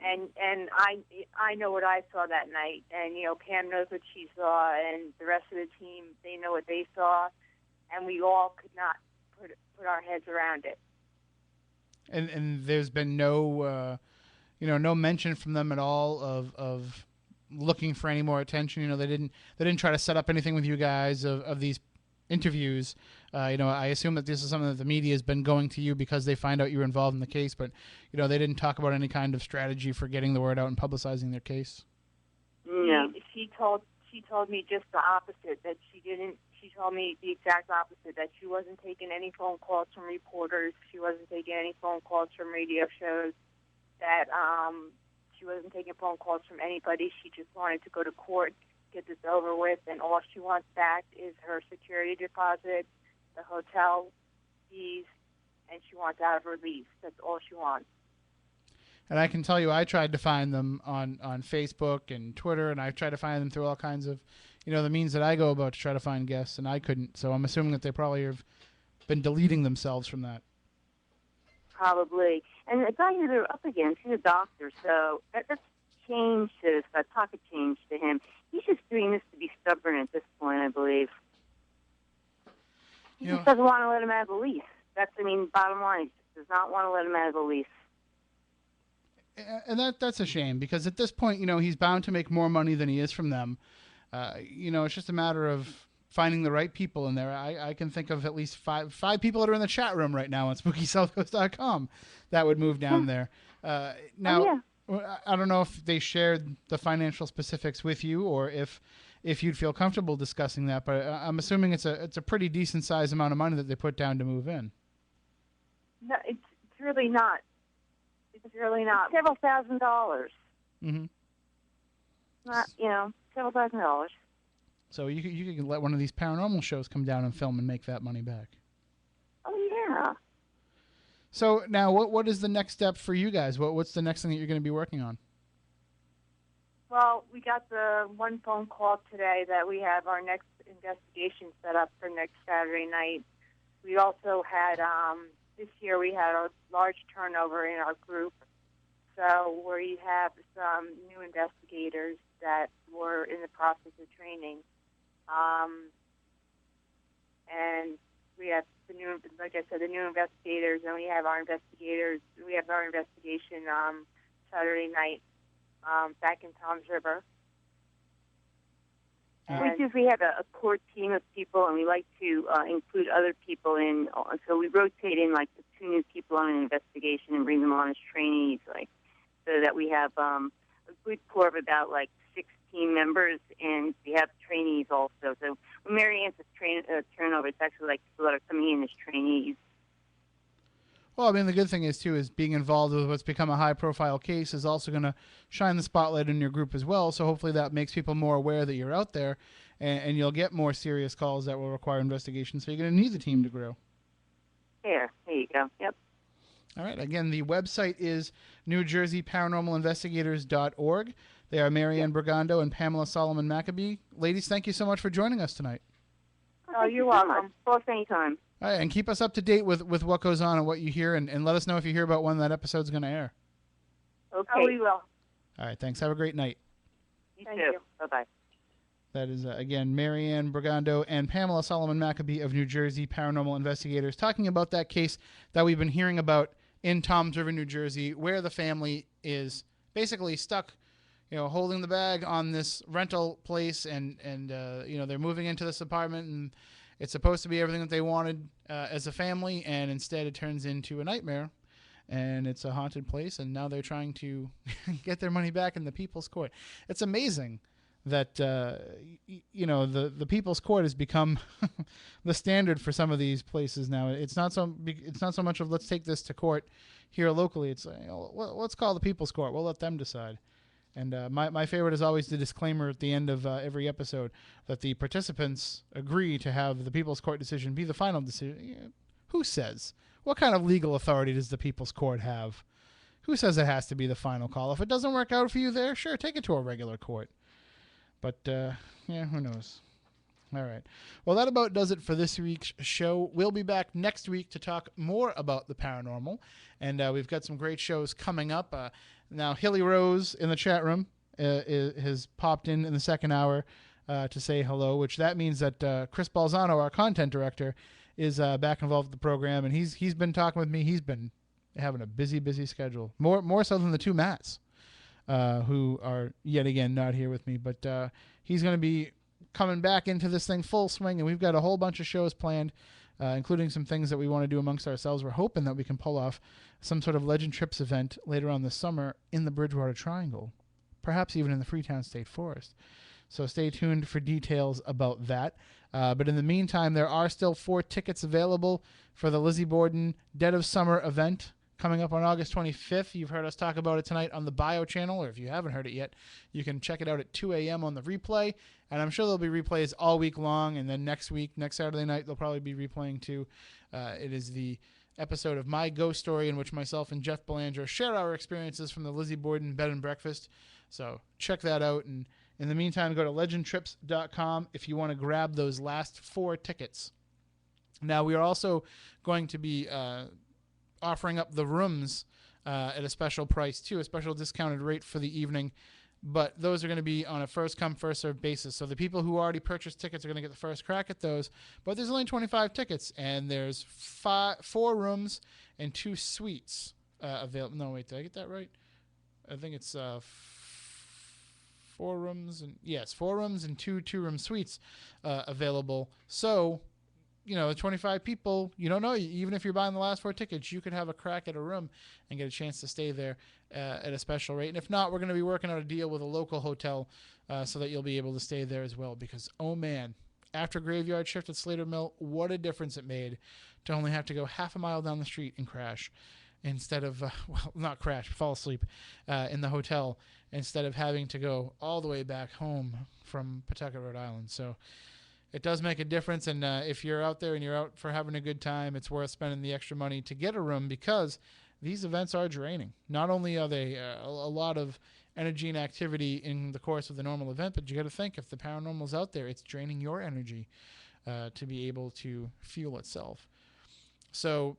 And I know what I saw that night, and Pam knows what she saw, and the rest of the team, they know what they saw, and we all could not put our heads around it. And there's been no no mention from them at all of looking for any more attention. They didn't try to set up anything with you guys of these interviews. I assume that this is something that the media has been going to you because they find out you're involved in the case, but they didn't talk about any kind of strategy for getting the word out and publicizing their case. Yeah. She told me just the opposite, that she told me the exact opposite, that she wasn't taking any phone calls from reporters, she wasn't taking any phone calls from radio shows, that she wasn't taking phone calls from anybody. She just wanted to go to court, get this over with, and all she wants back is her security deposit, the hotel fees, and she wants out of her lease. That's all she wants. And I can tell you, I tried to find them on Facebook and Twitter, and I tried to find them through all kinds of, the means that I go about to try to find guests, and I couldn't. So I'm assuming that they probably have been deleting themselves from that. Probably. And the guy who they're up against, he's a doctor, so that's changed to that talk of change to him. He's just doing this to be stubborn at this point, I believe. He just doesn't want to let him out of the lease. Bottom line, he just does not want to let him out of the lease. And that's a shame, because at this point, he's bound to make more money than he is from them. It's just a matter of finding the right people in there. I can think of at least five people that are in the chat room right now on SpookySouthcoast.com that would move down there. Now, I don't know if they shared the financial specifics with you, or if you'd feel comfortable discussing that, but I'm assuming it's a pretty decent sized amount of money that they put down to move in. No, it's really not. It's really not. Several $1,000s. Mm-hmm. Not, several $1,000s. So you could let one of these paranormal shows come down and film and make that money back. Oh, yeah. So now what is the next step for you guys? What's the next thing that you're going to be working on? Well, we got the one phone call today that we have our next investigation set up for next Saturday night. We also had, this year we had a large turnover in our group. So we have some new investigators that were in the process of training. And we have the new investigators, and we have our investigators. We have our investigation Saturday night back in Toms River. We have a core team of people, and we like to include other people in. So we rotate in like the 2 new people on an investigation and bring them on as trainees, so that we have a good core of about 16 members, and we have trainees also. So when Marianne's turnover, it's actually people that are coming in as trainees. Well, the good thing is being involved with what's become a high-profile case is also going to shine the spotlight in your group as well. So hopefully that makes people more aware that you're out there, and you'll get more serious calls that will require investigation. So you're going to need the team to grow. There you go. Yep. All right. Again, the website is NewJerseyParanormalInvestigators.org. They are Marianne Brigando and Pamela Solomon Maccabe. Ladies, thank you so much for joining us tonight. Oh, you're welcome. Call us anytime. All right, and keep us up to date with what goes on and what you hear, and let us know if you hear about when that episode's going to air. Okay. Oh, we will. All right, thanks. Have a great night. Thank you. Bye-bye. That is, again, Marianne Brigando and Pamela Solomon Maccabe of New Jersey Paranormal Investigators, talking about that case that we've been hearing about in Toms River, New Jersey, where the family is basically stuck, holding the bag on this rental place, and they're moving into this apartment, and it's supposed to be everything that they wanted as a family, and instead it turns into a nightmare, and it's a haunted place, and now they're trying to get their money back in the People's Court. It's amazing that the People's Court has become the standard for some of these places now. It's not so much of let's take this to court here locally. It's let's call the People's Court. We'll let them decide. And my favorite is always the disclaimer at the end of every episode that the participants agree to have the People's Court decision be the final decision. Who says? What kind of legal authority does the People's Court have? Who says it has to be the final call? If it doesn't work out for you there, sure, take it to a regular court. But, who knows? All right. Well, that about does it for this week's show. We'll be back next week to talk more about the paranormal. And we've got some great shows coming up. Now, Hilly Rose in the chat room has popped in the second hour to say hello, which that means that Chris Balzano, our content director, is back involved with the program. And he's been talking with me. He's been having a busy schedule, more so than the two Matts. Who are yet again not here with me, but he's going to be coming back into this thing full swing, and we've got a whole bunch of shows planned, including some things that we want to do amongst ourselves. We're hoping that we can pull off some sort of Legend Trips event later on this summer in the Bridgewater Triangle, perhaps even in the Freetown State Forest. So stay tuned for details about that. But in the meantime, there are still 4 tickets available for the Lizzie Borden Dead of Summer event coming up on August 25th. You've heard us talk about it tonight on the Bio channel, or if you haven't heard it yet, you can check it out at 2 a.m. on the replay. And I'm sure there'll be replays all week long, and then next Saturday night, they'll probably be replaying too. It is the episode of My Ghost Story in which myself and Jeff Belanger share our experiences from the Lizzie Borden Bed and Breakfast. So check that out. And in the meantime, go to legendtrips.com if you want to grab those last 4 tickets. Now, we are also going to be offering up the rooms at a special price too, a special discounted rate for the evening, but those are going to be on a first come first served basis. So the people who already purchased tickets are going to get the first crack at those, but there's only 25 tickets, and there's 4 rooms and 2 suites available. No, wait, did I get that right? I think it's 4 rooms and 4 rooms and 2 2-room suites available. So 25 people, you don't know, even if you're buying the last 4 tickets, you could have a crack at a room and get a chance to stay there at a special rate. And if not, we're going to be working out a deal with a local hotel so that you'll be able to stay there as well. Because, oh man, after graveyard shift at Slater Mill, what a difference it made to only have to go half a mile down the street and crash instead of, not crash, fall asleep in the hotel instead of having to go all the way back home from Pawtucket, Rhode Island. So it does make a difference, and if you're out there and you're out for having a good time, it's worth spending the extra money to get a room, because these events are draining. Not only are they a lot of energy and activity in the course of the normal event, but you got to think, if the paranormal's out there, it's draining your energy to be able to fuel itself. So,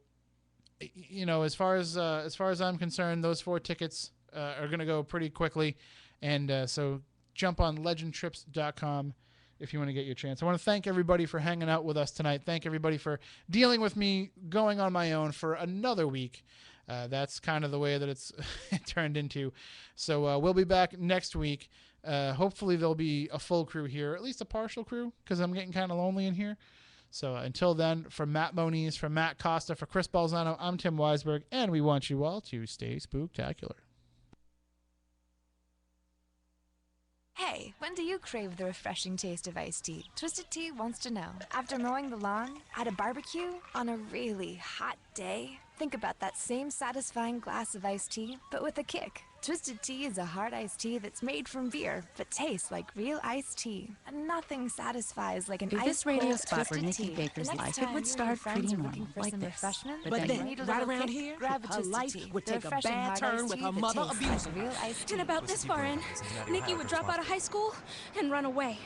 as far as I'm concerned, those 4 tickets are going to go pretty quickly, and so jump on legendtrips.com if you want to get your chance. I want to thank everybody for hanging out with us tonight. Thank everybody for dealing with me going on my own for another week. That's kind of the way that it's turned into. So we'll be back next week. Hopefully there'll be a full crew here, at least a partial crew, because I'm getting kind of lonely in here. So until then, for Matt Monise, for Matt Costa, for Chris Balzano, I'm Tim Weisberg, and we want you all to stay spooktacular. Hey, when do you crave the refreshing taste of iced tea? Twisted Tea wants to know. After mowing the lawn, at a barbecue, on a really hot day, think about that same satisfying glass of iced tea, but with a kick. Twisted Tea is a hard iced tea that's made from beer, but tastes like real iced tea. And nothing satisfies like an If ice this radio cold spot were Twisted Nikki Tea. Baker's The next life, it time would you and start your friends pretty are normal, looking for like some this. refreshment, But but then, you need a right little around kick, here, grab a her Twisted life Tea. would The take a refreshing bad hard turn iced with tea her that mother tastes abusing like her. real iced tea. And about this far in, Nikki would drop out of high school and run away.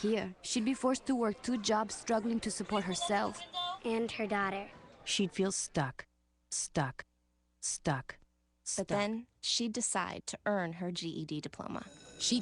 Here, she'd be forced to work 2 jobs, struggling to support herself And her daughter. She'd feel stuck. But then she'd decide to earn her GED diploma. She'd